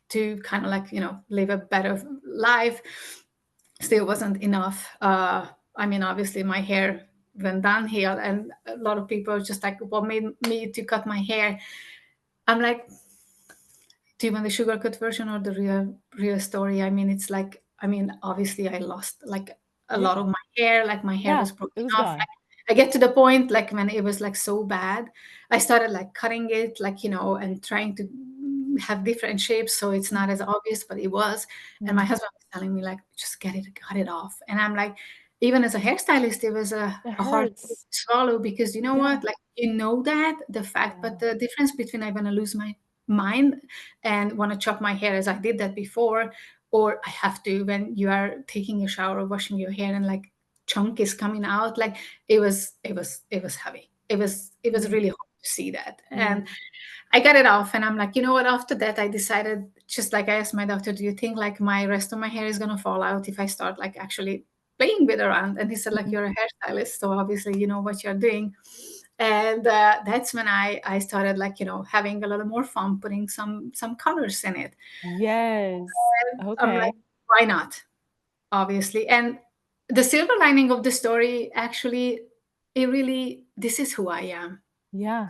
to kind of like live a better life. Still wasn't enough. I mean, obviously my hair went downhill, and a lot of people are just like, what made me to cut my hair? I'm like, do you want the sugarcoat version or the real story? I mean, it's like, I mean, obviously I lost like a lot Yeah. of my hair, like my hair Yeah. was broken It was off. gone. I get to the point like when it was like so bad, I started like cutting it, like and trying to have different shapes so it's not Mhm. as obvious, but it was. And my Mhm. husband was telling me like, just cut it off. And I'm like, even as a hairstylist, it was It a hard thing hurts. to swallow, because you know Yeah. what, like that the fact, but Yeah. the difference between I want to lose my mind and want to chop my hair as I did that before, or I have to when you are taking a shower or washing your hair and like chunk is coming out, like it was heavy. It was Mhm. really hard to see that. And Mhm. I got it off, and I'm like, you know what, after that I decided, just like I asked my doctor, do you think like my rest of my hair is going to fall out if I start like actually playing with around? And he said like, Mhm. you're a hairstylist, so obviously you know what you're doing. And that's when I started, like, having a little more fun, putting some colors in it. Yes. And I'm like, Okay. why not? Obviously. And the silver lining of the story, actually, it really, this is who I am. Yeah.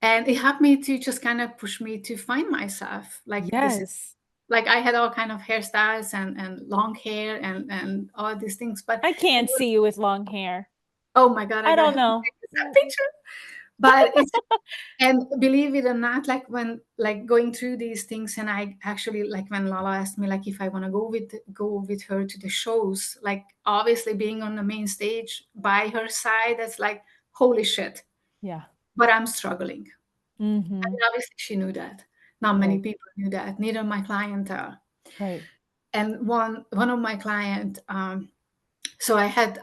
And it helped me to just kind of push me to find myself. Like, this is, Yes. like, I had all kind of hairstyles and long hair and all these things, but I can't see you with long hair. oh my God, I I gotta don't have to know. take this picture. But it's, and believe it or not, like, when, like, going through these things, and I actually, like, when Lala asked me, like, if I want to go with her to the shows, like, obviously being on the main stage by her side, that's like, holy shit. Yeah. But I'm struggling. Mm-hmm. And obviously she knew that. Not many Right. people knew that, neither my clientele. Right. And one of my client, so I had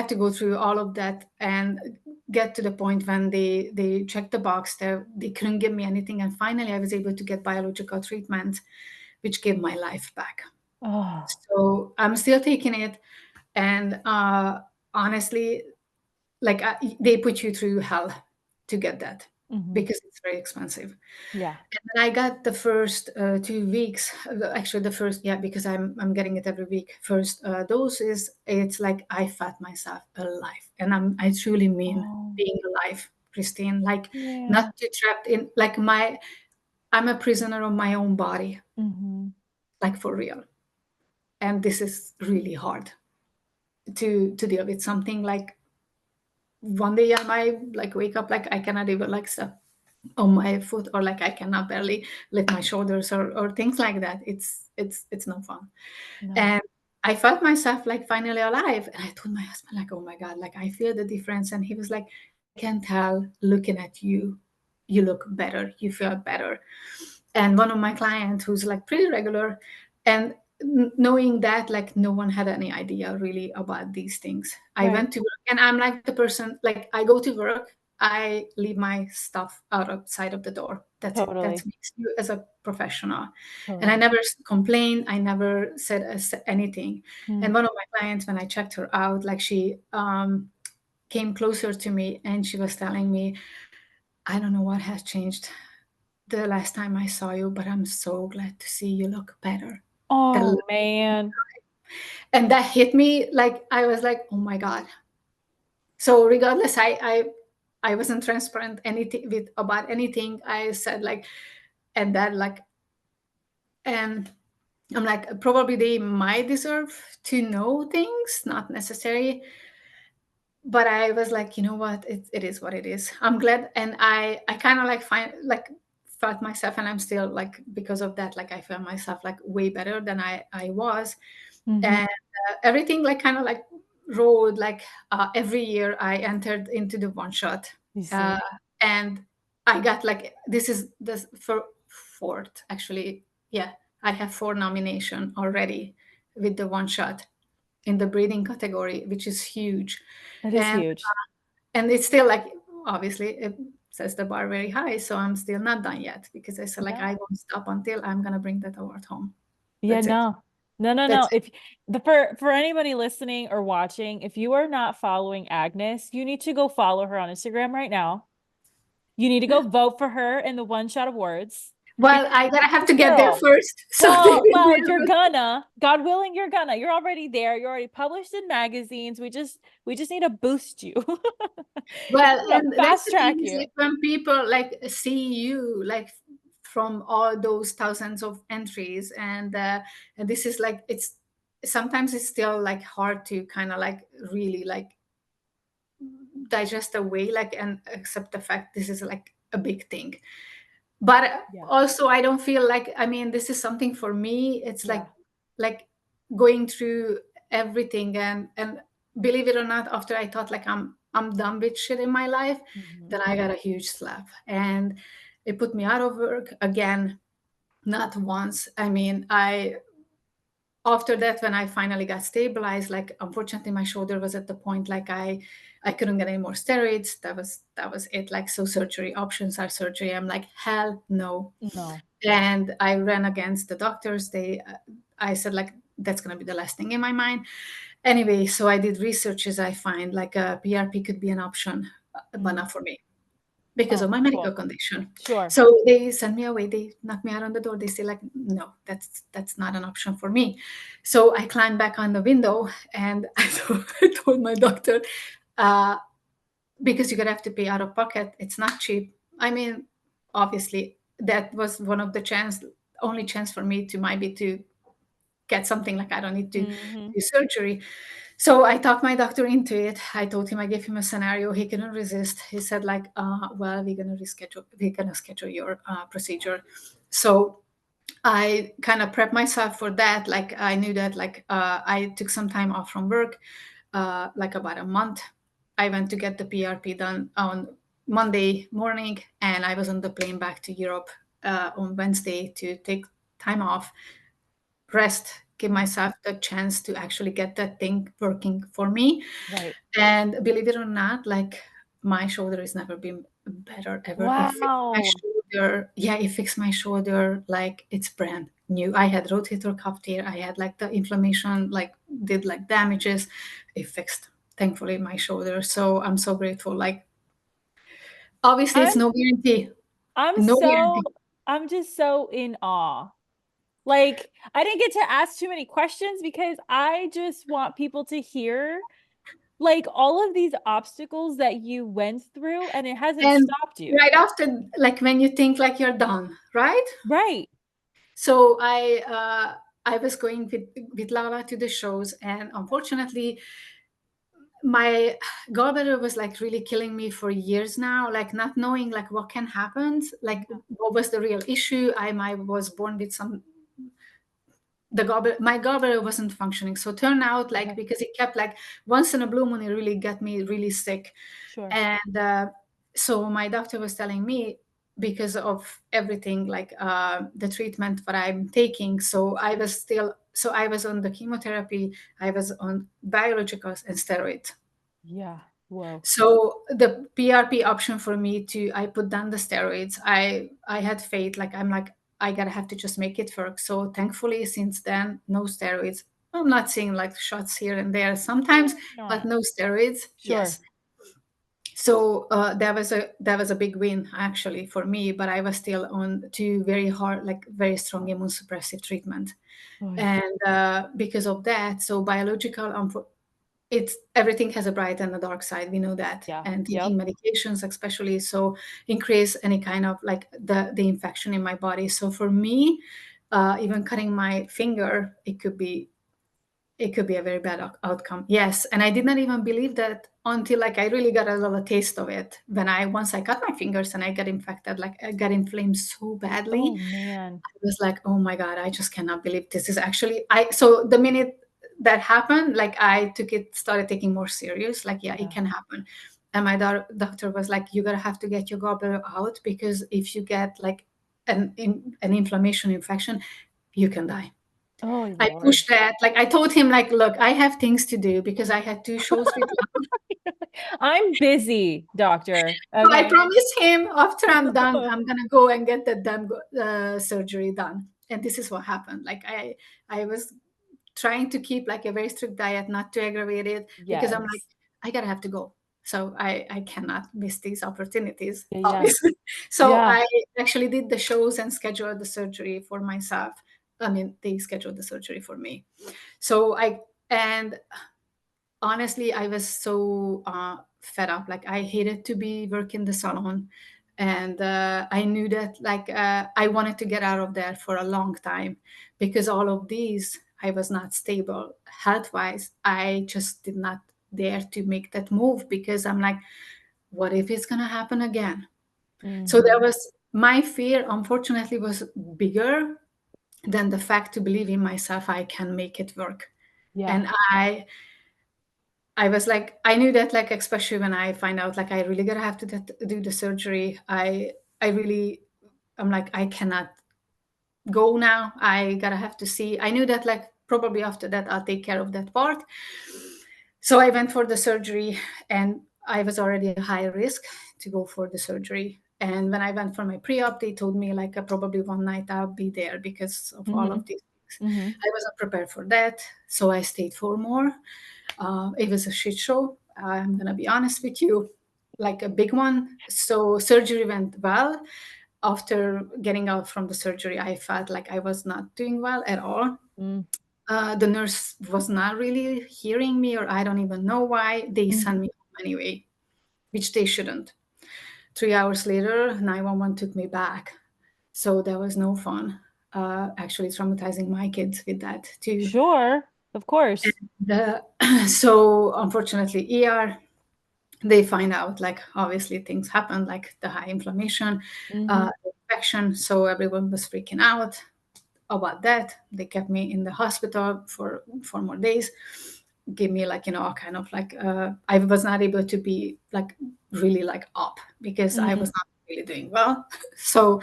to go through all of that and get to the point when they checked the box. They couldn't give me anything, and finally I was able to get biological treatment, which gave my life back. Oh. So I'm still taking it, and honestly, like, they put you through hell to get that, Mm-hmm. because it's very expensive. Yeah. And then I got the first 2 weeks, actually the first, yeah, because I'm getting it every week. First dose is, it's like I felt myself alive, and I truly mean Oh. being alive, Christine. Like, not Yeah. too trapped in, like, I'm a prisoner of my own body, Mm-hmm. like, for real. And this is really hard to deal with. Something like, one day I might, like, wake up, like, I cannot even, like, step on my foot, or like I cannot barely lift my shoulders, or things like that. It's no fun. No. And I felt myself, like, finally alive, and I told my husband, like, oh my God, like, I feel the difference. And he was like, I can tell, looking at you, you look better, you feel better. And one of my clients, who's, like, pretty regular, and knowing that, like, no one had any idea really about these things. I Right. went to work, and I'm like the person, like, I go to work, I leave my stuff outside of the door. That's it. That Totally. makes you as a professional. And I Totally. never complained. I never said anything. Mm. And one of my clients, when I checked her out, like, she came closer to me, and she was telling me, I don't know what has changed the last time I saw you, but I'm so glad to see you look better. The- Oh man. And that hit me, like, I was like, oh my God. So regardless, I wasn't transparent anything with about anything. I said, like, and that, like, and I'm like, probably they might deserve to know things, not necessary. But I was like, you know what, it is what it is. I'm glad. And I kind of, like, felt myself, and I'm still, like, because of that, like, I felt myself, like, way better than I was. Mm-hmm. And everything, like, kind of, like, rolled, like, every year I entered into the one shot. You uh, see. and I got, like, this is the fourth, actually. Yeah, I have 4 nomination already with the one shot in the breeding category, which is huge. That is and huge. and it's still, like, obviously it sets the bar very high, so I'm still not done yet, because I said, like, Yeah. I won't stop until I'm gonna bring that award home. Yeah, That's it. no. No, no, That's no. If the for anybody listening or watching, if you are not following Agnes, you need to go follow her on Instagram right now. You need to go it. vote for her in the one shot awards. Well, Because I gotta have this to get there girl, first, so they well, will be well, you're able. gonna, God willing, you're gonna. You're already there. You're already published in magazines. We just need to boost you. We Well, just need to and that's fast the thing track is, you. like, when people, like, see you, like, from all those thousands of entries, and this is, like, it's sometimes it's still, like, hard to kind of, like, really, like, digest away, like, and accept the fact this is, like, a big thing. But Yeah. also, I don't feel like, I mean, this is something for me. It's Yeah. like going through everything, and believe it or not, after I thought, like, I'm done with shit in my life, Mhm. then I got a huge slap, and it put me out of work again. Not once. I mean, I after that, when I finally got stabilized, like, unfortunately my shoulder was at the point, like, I couldn't get any more steroids. That was it. Like, so surgery options are surgery. I'm like, hell no. No. And I ran against the doctors. I said, like, that's going to be the last thing in my mind. Anyway, so I did researches. I find like a PRP could be an option, but Mm. not for me because Oh, of my medical cool. condition. Sure. So they sent me away. They knocked me out on the door. They say like, no, that's not an option for me. So I climbed back on the window and I told my doctor, uh, because you're gonna have to pay out of pocket. It's not cheap. I mean, obviously, that was one of the only chance for me to maybe to get something like I don't need to Hmm. do surgery. So I talked my doctor into it. I told him, I gave him a scenario. He couldn't resist. He said like, well, we're gonna schedule your procedure. So I kind of prepped myself for that. Like I knew that like I took some time off from work, like about a month. I went to get the PRP done on Monday morning, and I was on the plane back to Europe on Wednesday to take time off, rest, give myself the chance to actually get that thing working for me. Right. And believe it or not, like my shoulder has never been better ever. It fixed my Wow. shoulder. Yeah, it fixed my shoulder like it's brand new. I had rotator cuff tear. I had like the inflammation, like did like damages. It fixed, thankfully, my shoulder. So I'm so grateful. Like obviously, I'm it's no guarantee. I'm No so guarantee. I'm just so in awe. Like, I didn't get to ask too many questions because I just want people to hear like all of these obstacles that you went through and it hasn't And stopped you. right after, like when you think like you're done, right? Right. So I was going with Lala to the shows, and unfortunately, my gallbladder was like really killing me for years now, like not knowing like what can happen, like what was the real issue. I was born with some my gallbladder wasn't functioning. So turned out like Okay. because it kept like once in a blue moon, it really got me really sick. Sure. And so my doctor was telling me because of everything like the treatment that I'm taking. So I was on the chemotherapy, I was on biologicals and steroids. Yeah. Whoa. So the PRP option for me to I put down the steroids. I had faith, like I'm like I gotta have to just make it work. So thankfully since then, no steroids. I'm not seeing like shots here and there sometimes, but Not. no steroids. Sure. Yes. So that was a big win actually for me, but I was still on two very hard, like very strong immunosuppressive treatment, Oy. and because of that, so biological, it's everything has a bright and a dark side. We know that, Yeah. and Yep. taking medications, especially, so increase any kind of like the infection in my body. So for me, even cutting my finger, it could be a very bad outcome. Yes, and I did not even believe that until like I really got a little taste of it when I once I cut my fingers and I got infected, like I got inflamed so badly. Oh man. I was like, oh my god, I just cannot believe this is actually I. So the minute that happened, like I took it, started taking more serious. Like, yeah, it Yeah. can happen. And my doctor was like, you gotta have to get your gallbladder out because if you get like an inflammation infection, you can die. Oh I Lord. pushed that. Like I told him, like, look, I have things to do because I had two shows with Lana. I'm busy, doctor. So I Okay. promised him after I'm done, I'm gonna go and get the surgery done. And this is what happened. Like I was trying to keep like a very strict diet, not to aggravate it, because I'm like, Yes. I gotta have to go. So I cannot miss these opportunities, Yeah. Yeah. obviously. So Yeah. I actually did the shows and scheduled the surgery for myself. I mean, they scheduled the surgery for me. So and honestly, I was so fed up. Like I hated to be working the salon, and I knew that like I wanted to get out of there for a long time because all of these I was not stable health wise. I just did not dare to make that move because I'm like, what if it's gonna happen again? So there Hmm. was my fear. Unfortunately, was bigger than the fact to believe in myself. I can make it work, Yeah. and I was like, I knew that, like, especially when I find out, like, I really gotta have to do the surgery. I really, I'm like, I cannot go now. I gotta have to see. I knew that, like, probably after that, I'll take care of that part. So I went for the surgery, and I was already a high risk to go for the surgery. And when I went for my pre-op, they told me, like, probably one night I'll be there because of all Hmm. of this. Mm-hmm. I wasn't prepared for that, so I stayed for more. It was a shit show. I'm gonna be honest with you, like a big one. So surgery went well. After getting out from the surgery, I felt like I was not doing well at all. Mm-hmm. The nurse was not really hearing me, or I don't even know why. They sent me home anyway, which they shouldn't. 3 hours later, 911 took me back. So there was no fun. Actually, traumatizing my kids with that too. Sure, of course. The, so unfortunately, ER, they find out like obviously things happen like the high inflammation, Mm-hmm. infection. So everyone was freaking out about that. They kept me in the hospital for 4 more days, give me like all kind of like I was not able to be like really like up because I was Mm. not really doing well. So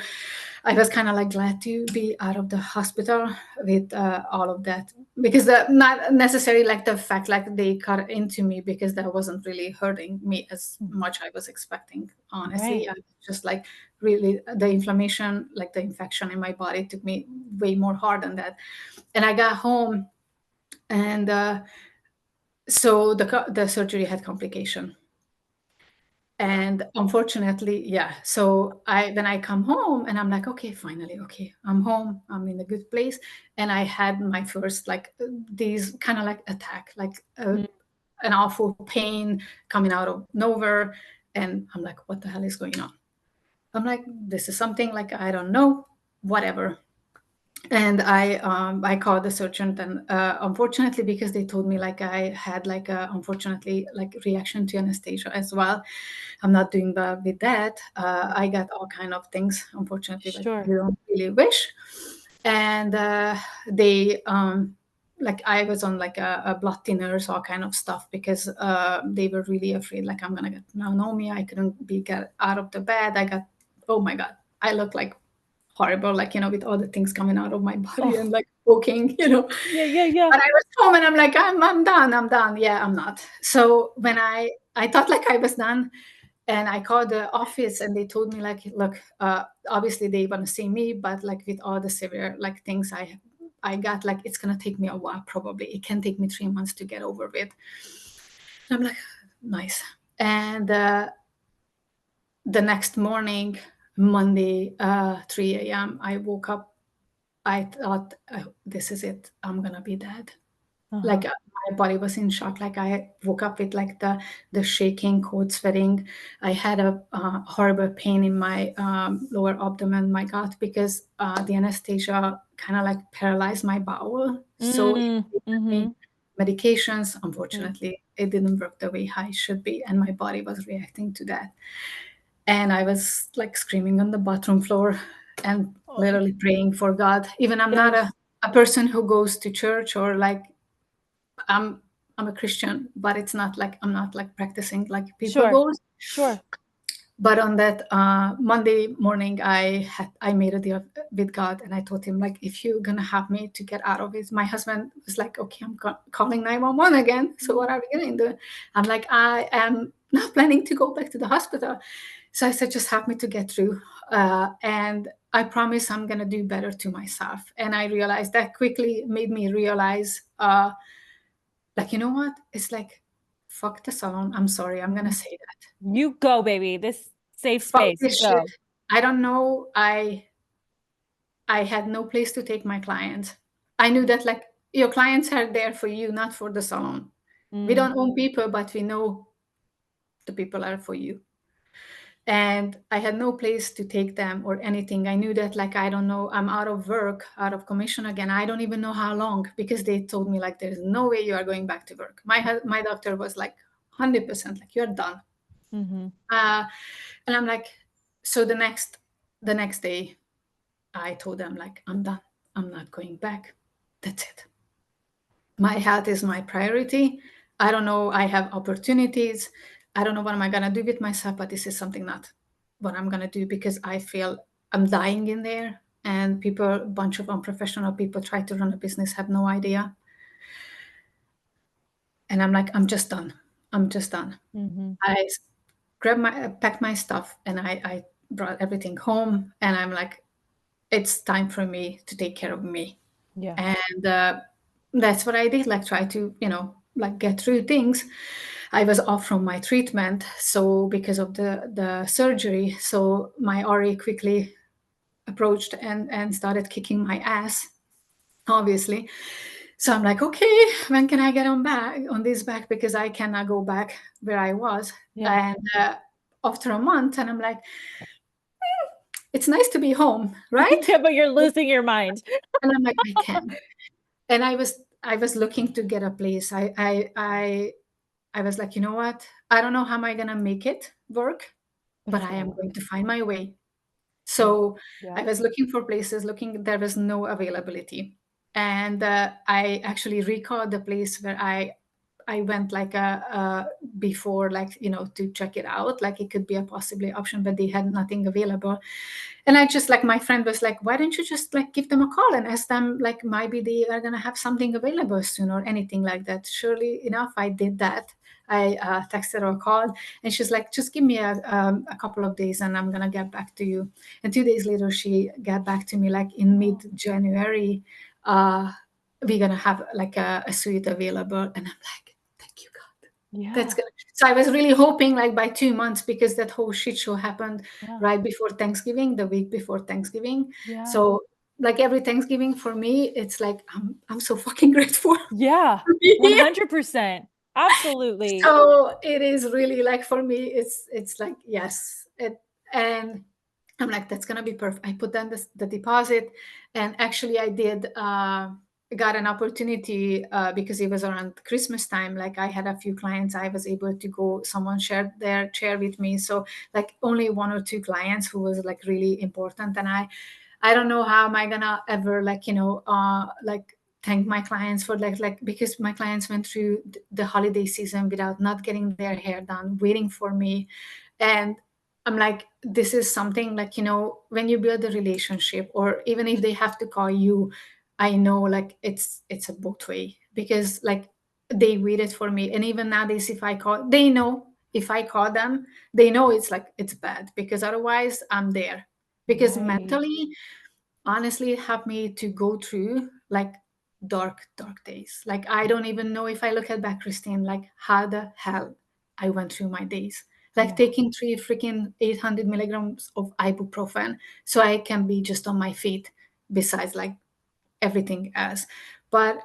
I was kind of like glad to be out of the hospital with all of that, because not necessarily like the fact like they cut into me, because that wasn't really hurting me as much I was expecting. Honestly, Right. I was just like really the inflammation, like the infection in my body took me way more hard than that. And I got home, and so the surgery had complication, and unfortunately, yeah. So I when I come home and I'm like, okay, finally, okay, I'm home, I'm in a good place. And I had my first like these kind of like attack, like Mm. an awful pain coming out of nowhere. And I'm like, what the hell is going on? I'm like, this is something like I don't know, whatever. And I called the surgeon, and unfortunately, because they told me like I had like a unfortunately like reaction to anesthesia as well. I'm not doing well with that. I got all kind of things, unfortunately, that Sure. you don't really wish. And they like I was on like a blood thinners, all kind of stuff, because they were really afraid like I'm gonna get pneumonia. I couldn't be get out of the bed. I got, oh my god, I look like horrible, like with all the things coming out of my body and Oh, like poking. yeah, yeah, yeah. But I was home and I'm like, I'm done, I'm done. Yeah, I'm not. So when I thought like I was done, and I called the office and they told me like, look, obviously they want to see me, but like with all the severe like things I got, like it's gonna take me a while. Probably it can take me 3 months to get over with. I'm like, nice. And the next morning, Monday, 3 a.m., I woke up. I thought, this is it. I'm gonna be dead. Uh-huh. Like my body was in shock. Like I woke up with like the shaking, cold sweating. I had a horrible pain in my lower abdomen, my gut, because the anesthesia kind of like paralyzed my bowel. So Mm, they gave mm-hmm. me medications. Mm. Unfortunately, it didn't work the way I should be, and my body was reacting to that. And I was like screaming on the bathroom floor and Oh, literally praying for God. Even I'm not yes. a person who goes to church, or like I'm I'm a Christian, but it's not like I'm not like practicing like people Sure. goes. Sure. But on that Monday morning, I made a deal with God, and I told him like, if you're gonna have me to get out of it. My husband was like, okay, I'm calling 911 again. So what Mm. are we gonna do? I'm like, I am not planning to go back to the hospital. So I said, just help me to get through, and I promise I'm gonna do better to myself. And I realized that quickly made me realize. Like, you know what? It's like, fuck the salon. I'm sorry. I'm gonna say that. You go, baby. This safe Fuck space. this shit. Go. I don't know. I had no place to take my clients. I knew that like your clients are there for you, not for the salon. We Mm, don't own people, but we know the people are for you. And I had no place to take them or anything. I knew that like I don't know, I'm out of work, out of commission again. I don't even know how long, because they told me like there's no way you are going back to work. My doctor was like 100% like you're done. mm-hmm. Uh, and I'm like, so the next day, I told them like I'm done. I'm not going back. That's it. My health is my priority. I don't know. I have opportunities. I don't know what am I gonna do with myself, but this is something not what I'm gonna do, because I feel I'm dying in there. And people, a bunch of unprofessional people, try to run a business, have no idea. And I'm like, I'm just done. I'm just done. Mm-hmm. I packed my stuff, and I brought everything home, and I'm like, it's time for me to take care of me. Yeah. And that's what I did, like try to, like get through things. I was off from my treatment, so because of the surgery, so my RA quickly approached and started kicking my ass, obviously. So I'm like, okay, when can I get on this back, because I cannot go back where I was. Yeah. And after a month, and I'm like, it's nice to be home, right? Yeah, but you're losing your mind. And I'm like, I can. And I was looking to get a place. I was like, you know what? I don't know how am I gonna make it work, But but it's I gonna am work. going to find my way. Yeah. So I Yeah. was looking for places, looking, there was no availability. And I actually recalled the place where I went like before, like, to check it out, like it could be a possibly option, but they had nothing available. And I just, like, my friend was like, why don't you just like give them a call and ask them, like, maybe they are gonna have something available soon or anything like that. Surely enough, I did that. I texted her or called, and she's like, just give me a couple of days and I'm gonna get back to you. And 2 days later, she got back to me, like in Oh, mid-January, uh, we're gonna have like a suite available. And I'm like, thank you, God. That's yeah. good. So I was really hoping like by 2 months, because that whole shit show happened Yeah. right before Thanksgiving, the week before Thanksgiving. Yeah. So like every Thanksgiving for me, it's like I'm so fucking grateful Yeah. to be here. 100%. Absolutely. So it is really like, for me, it's like, yes. And I'm like, that's gonna be perfect. I put down the deposit, and actually I did got an opportunity, because it was around Christmas time. Like I had a few clients, I was able to go. Someone shared their chair with me, so like only one or two clients who was like really important. And I don't know how am I gonna ever, like, like thank my clients for like because my clients went through the holiday season without not getting their hair done, waiting for me. And I'm like, this is something, like, when you build a relationship, or even if they have to call you, I know like it's a both way, because like they waited for me. And even nowadays, if I call, they know, if I call them, they know it's like it's bad, because otherwise I'm there. Because Right. mentally, honestly, it helped me to go through like dark days. Like I don't even know, if I look at back, Krystine, like how the hell I went through my days, like Yeah. taking 3 freaking 800 milligrams of ibuprofen so I can be just on my feet, besides like everything else. But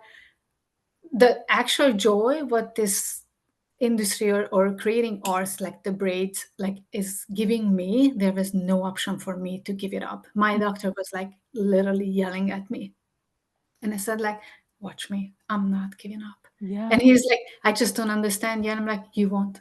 the actual joy what this industry, or creating arts like the braids, like is giving me, there was no option for me to give it up. My doctor was like literally yelling at me, and I said like, watch me, I'm not giving up. And Yeah. he's like, I just don't understand you. And I'm like, you won't.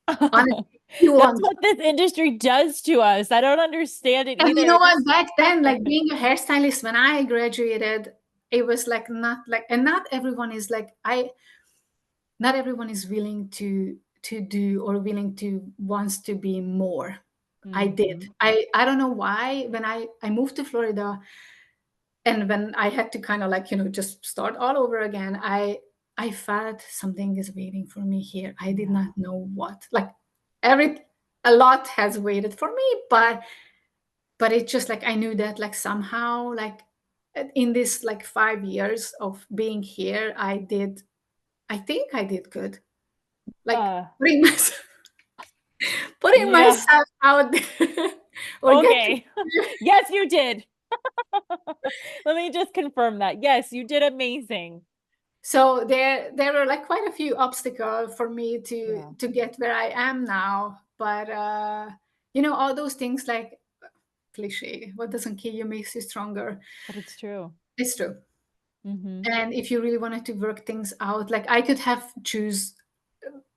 Honestly, you That's won't. what this industry does to us. I don't understand it And you either. know It's what, just back then, like being a hairstylist when I graduated, it was like not like, and not everyone is like, I not everyone is willing to do, or willing to wants to be more. I did. Mhm. I don't know why, when I moved to Florida, and when I had to kind of like, just start all over again, I felt something is waiting for me here. I did Yeah. not know what. Like every a lot has waited for me, but it's just like I knew that, like somehow, like in this like 5 years of being here, I think I did good. Like Uh, putting myself putting yeah. myself out there, or getting. Okay. Yes, you did. Let me just confirm that. Yes, you did amazing. So there were like quite a few obstacles for me to Yeah. to get where I am now. But all those things, like cliche, what doesn't kill you makes you stronger. But it's true. It's true. Mhm. And if you really wanted to work things out, like I could have choose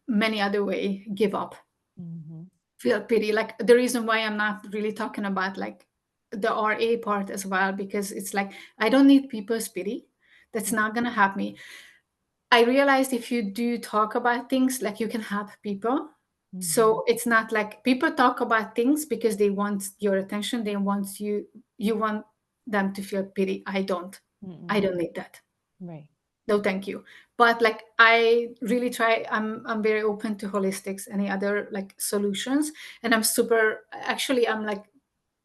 many other way, give up, Mhm. feel pity. Like the reason why I'm not really talking about like the RA part as well, because it's like I don't need people's pity. That's not gonna help me. I realized if you do talk about things, like you can help people. Mhm. So it's not like people talk about things because they want your attention. They want you want them to feel pity. I don't. I Mm-mm. don't need that. Right. No, thank you. But like I really try, I'm very open to holistics, any other like solutions. And I'm super, actually I'm like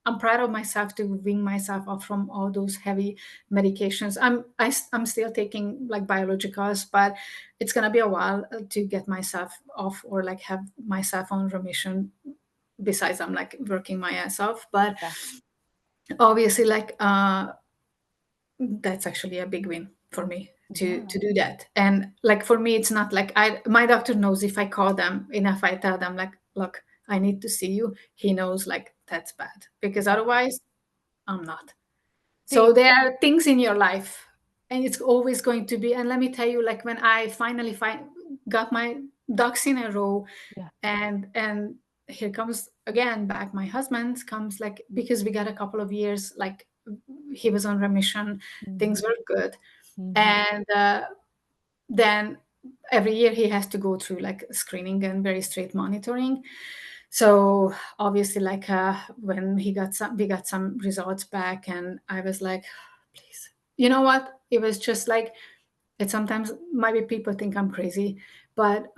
I'm proud of myself to wean myself off from all those heavy medications. I'm still taking like biologicals, but it's gonna be a while to get myself off or like have myself on remission. Besides, I'm like working my ass off, but Yeah. obviously, like that's actually a big win for me Yeah. to do that. And like for me, it's not like I my doctor knows if I call them and if I tell them like, look, I need to see you, he knows like that's bad because Yeah. otherwise I'm not. So See, there are things in your life, and it's always going to be. And let me tell you, like when I finally got my ducks in a row, yeah. and here comes again back my husband comes like because we got a couple of years like he was on remission, things Mhm. were good, Mhm. and then every year he has to go through like screening and very straight monitoring. So obviously like when we got some results back, and I was like, please, you know what, it was just like it sometimes maybe people think I'm crazy, but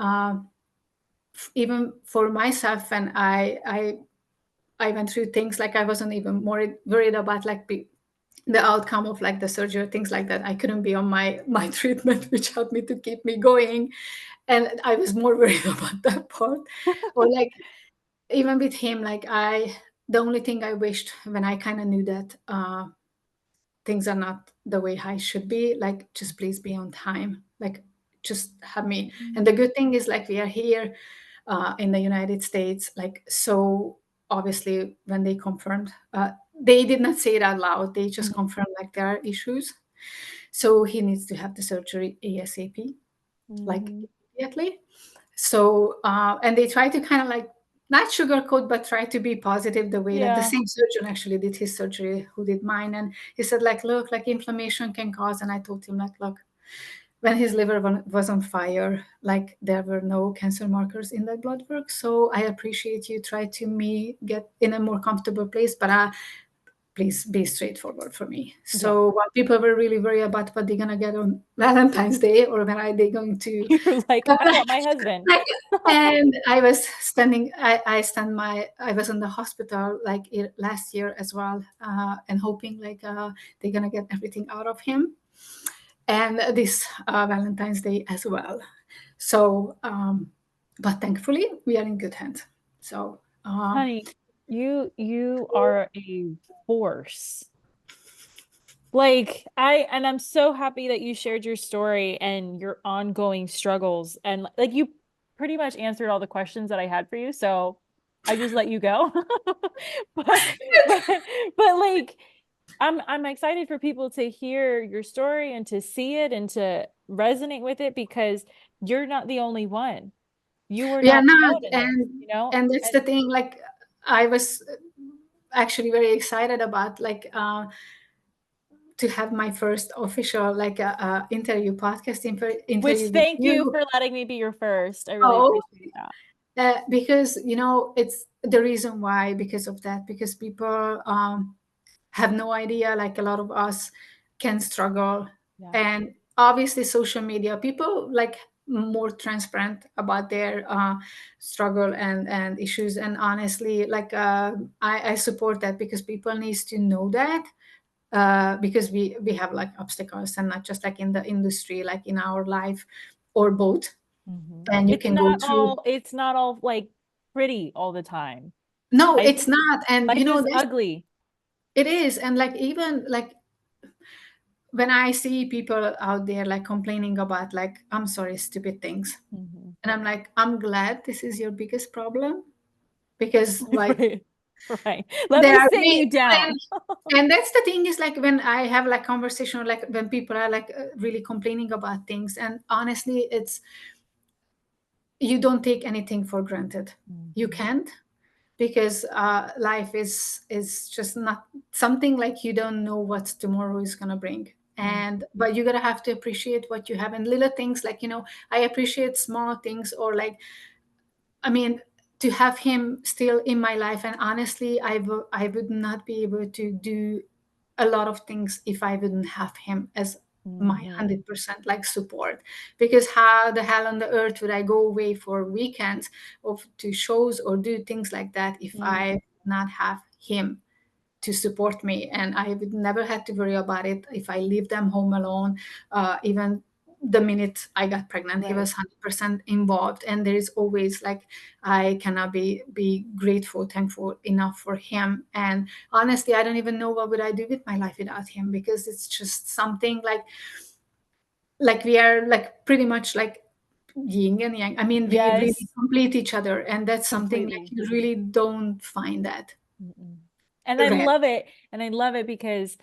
even for myself, and I went through things like I wasn't even more worried about like the outcome of like the surgery or things like that. I couldn't be on my treatment, which helped me to keep me going, and I was more worried about that part. Or like even with him, like the only thing I wished when I kind of knew that things are not the way I should be, like just please be on time, like just have me. And the Mhm. good thing is like we are here in the United States, like so obviously when they confirmed, they did not say it out loud, they just Mhm. confirmed like there are issues, so he needs to have the surgery ASAP, like Mhm. immediately. So and they try to kind of like not sugarcoat but try to be positive, the way like the Yeah. same surgeon actually did his surgery who did mine, and he said like, look, like inflammation can cause, and I told him like, look, when his liver was on fire, like there were no cancer markers in that blood work, so I appreciate you try to me get in a more comfortable place, but please be straightforward for me. Yeah. So while people were really worried about what they're gonna get on Valentine's Day or when are they going to You're like, I want my husband. like, and I was standing I was in the hospital like last year as well, and hoping like they're gonna get everything out of him, and this Valentine's Day as well. So but thankfully we are in good hands. So Honey, you are a force. Like I'm so happy that you shared your story and your ongoing struggles, and like you pretty much answered all the questions that I had for you, so I just let you go. But but but like I'm excited for people to hear your story and to see it and to resonate with it because you're not the only one. You were we are not not, alone in this, you know? and that's And the thing, like I was actually very excited about like to have my first official like interview podcast which interview with thank you you. for letting me be your first. I really Oh, appreciate that. because you know it's the reason why, because of that, because people have no idea, like a lot of us can struggle, Yeah. and obviously social media people like more transparent about their struggle and issues, and honestly like I support that because people needs to know that because we have like obstacles, and not just like in the industry, like in our life or both, Mhm. and you can go through. It's not all like pretty all the time. No, Life it's not. And you life know is this, ugly. it is. And like even like when I see people out there like complaining about like, I'm sorry, stupid things, Mhm. and I'm like, I'm glad this is your biggest problem, because like Right. Right. Let there me are sit we you down. and that's the thing is like when I have like conversation, or like when people are like really complaining about things, and honestly it's, you don't take anything for granted. You Mhm. can't, because life is just not something like you don't know what tomorrow is going to bring, Mhm. and but you gotta have to appreciate what you have, and little things like, you know, I appreciate small things, or like, I mean, to have him still in my life, and honestly I would not be able to do a lot of things if I wouldn't have him as my Mhm. 100% like support, because how the hell on the earth would I go away for weekends of to shows or do things like that if Mhm. I not have him? to support me, and I would never had to worry about it if I leave them home alone. Even the minute I got pregnant, he Right. was 100% involved, and there is always like I cannot be grateful, thankful enough for him. And honestly, I don't even know what would I do with my life without him, because it's just something like we are like pretty much like yin and yang. I mean, we really Yes, complete each other, and that's something like completely. you really don't find that Mm-mm. And I rare. love it. And I love it because,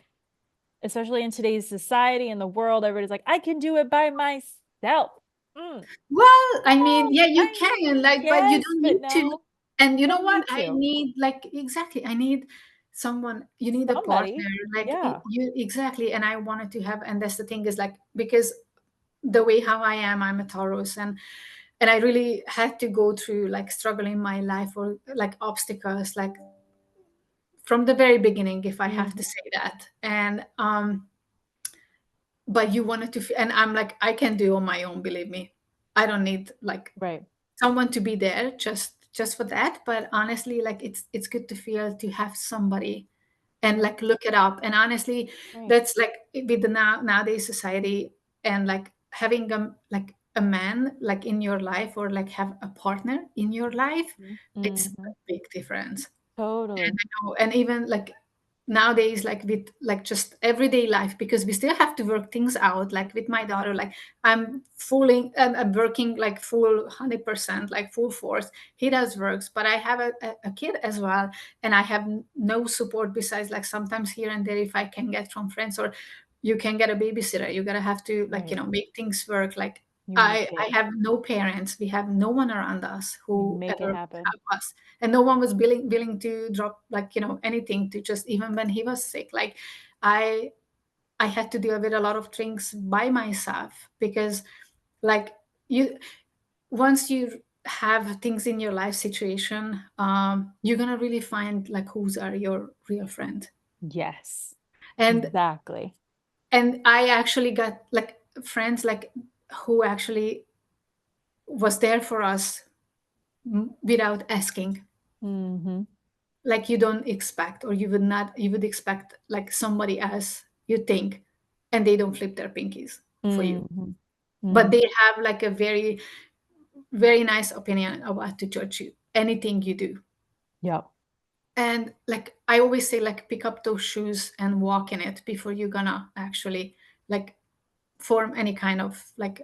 especially in today's society and the world, everybody's like, I can do it by myself. Mm. Well, I mean, Well, yeah, you I can, mean, like, but you yes, don't but need to. no, And you know don't what? need I to. need, like, exactly, I need someone, you need a Somebody. partner, like, Yeah. you, exactly. And I wanted to have, and that's the thing is like, because the way how I am, I'm a Taurus, and I really had to go through like struggle in my life, or like obstacles, like from the very beginning, if I have to Mhm. say that. And but you wanted to, and I'm like, I can do on my own, believe me. I don't need like Right. someone to be there just for that. But honestly, like it's good to feel to have somebody and Right. like look it up. And honestly, Right. that's like with the nowadays society, and like having a man like in your life, or like have a partner in your life, it's a Mm-hmm. big difference. And Totally. I know, and even like nowadays, like with like just everyday life, because we still have to work things out. Like with my daughter, like I'm working like full 100%, like full force. He does works, but I have a kid as well, and I have no support besides like sometimes here and there if I can get from friends, or you can get a babysitter. You gotta have to like Right. make things work. Like You make I it, have no parents. We have no one around us you who make it ever happen. help us, and no one was willing to drop like anything to just, even when he was sick. Like i I had to deal with a lot of things by myself, because like you once you have things in your life situation, you're gonna really find like who's are your real friend. Yes, and exactly. and I actually got like friends like who actually was there for us, without asking. Mm-hmm. Like you don't expect, or you would not, you would expect like somebody else, you think, and they don't flip their pinkies for you, Mm-hmm. but Mm-hmm. they have like a very very nice opinion about to judge you anything you do. Yep. And like I always say, like pick up those shoes and walk in it before you're gonna actually like form any kind of like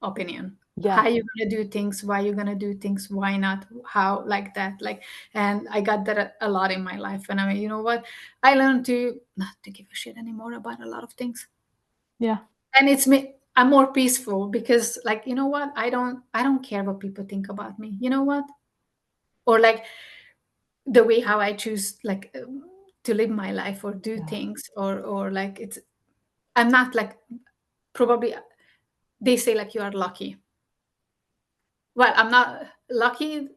opinion, Yeah. how you gonna do things, why you're gonna do things, why not, how, like that. Like, and I got that a lot in my life. And I mean, you know what, I learned to not to give a shit anymore about a lot of things. Yeah. And it's me, I'm more peaceful, because like, you know what, I don't care what people think about me, you know what, or like the way how I choose like to live my life or do Yeah. things, or like it's, I'm not like, probably they say like you are lucky. Well, I'm not lucky.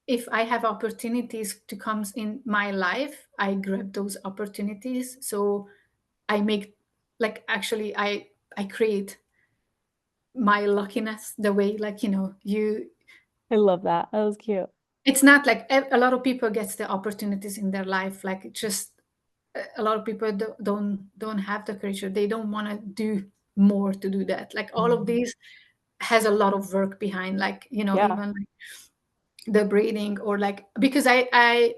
If I have opportunities to comes in my life, I grab those opportunities. So I make, like, actually I create my luckiness the way, like, you, I love that. That was cute. it's not like a lot of people gets the opportunities in their life. Like it's just a lot of people don't have the courage, or they don't want to do more to do that. Like all of Mhm. these has a lot of work behind, like, Yeah. even the breathing, or like, because I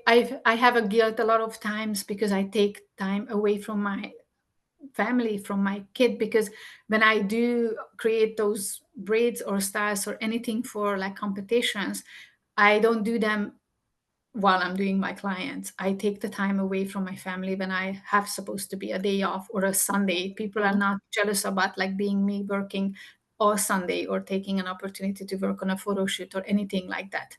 have a guilt a lot of times, because I take time away from my family, from my kid, because when I do create those braids or styles or anything for like competitions, I don't do them while I'm doing my clients. I take the time away from my family when I have supposed to be a day off or a Sunday. People are Mhm. not jealous about like being me working or Sunday, or taking an opportunity to work on a photo shoot or anything like that.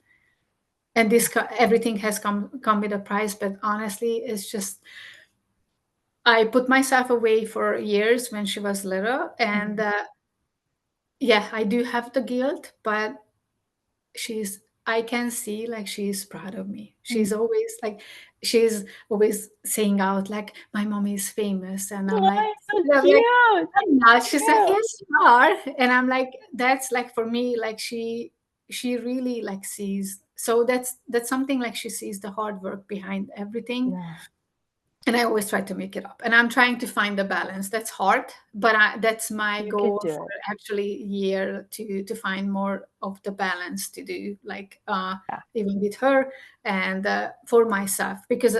And this everything has come with a price, but honestly, it's just, I put myself away for years when she was little, and Mhm. yeah, I do have the guilt, but she's, I can see like she's proud of me. Mm. She's always saying out like, my mommy is famous, and I'm like, Oh, so I'm like, cute. I'm not. She's like, Cute. yes, you are. And I'm like, that's like for me, like she really like sees. So that's something, like she sees the hard work behind everything. Yeah. and I always try to make it up. And I'm trying to find the balance. That's hard, but that's my You can goal do for it. actually year to find more of the balance to do, like Yeah. even with her and for myself, because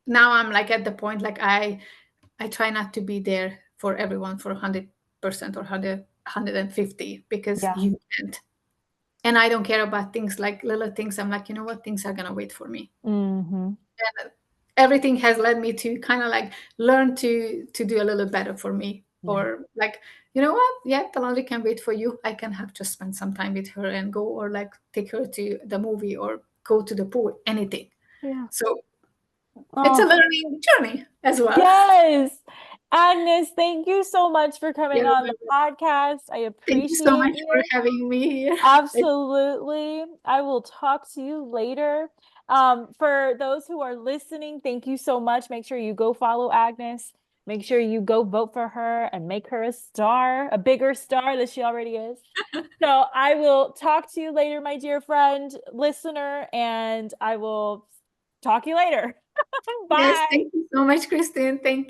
now I'm like at the point like I try not to be there for everyone for 100% or 150 because Yeah. you can't. And I don't care about things like little things. I'm like, you know what, things are gonna wait for me. Mm-hmm. Everything has led me to kind of like learn to do a little better for me, Yeah. or like, you know what, yeah, the laundry can wait for you. I can have just spend some time with her and go, or like take her to the movie or go to the pool, anything. Yeah. So it's a Oh, learning journey as well. yes. Agnes, thank you so much for coming Yeah, on the podcast. I thank you so appreciate much for you. having me here. Absolutely. I will talk to you later. For those who are listening, thank you so much. Make sure you go follow Agnes. Make sure you go vote for her and make her a star, a bigger star than she already is. So I will talk to you later, my dear friend, listener, and I will talk to you later. Yes, Bye. thank you so much, Krystine. Thank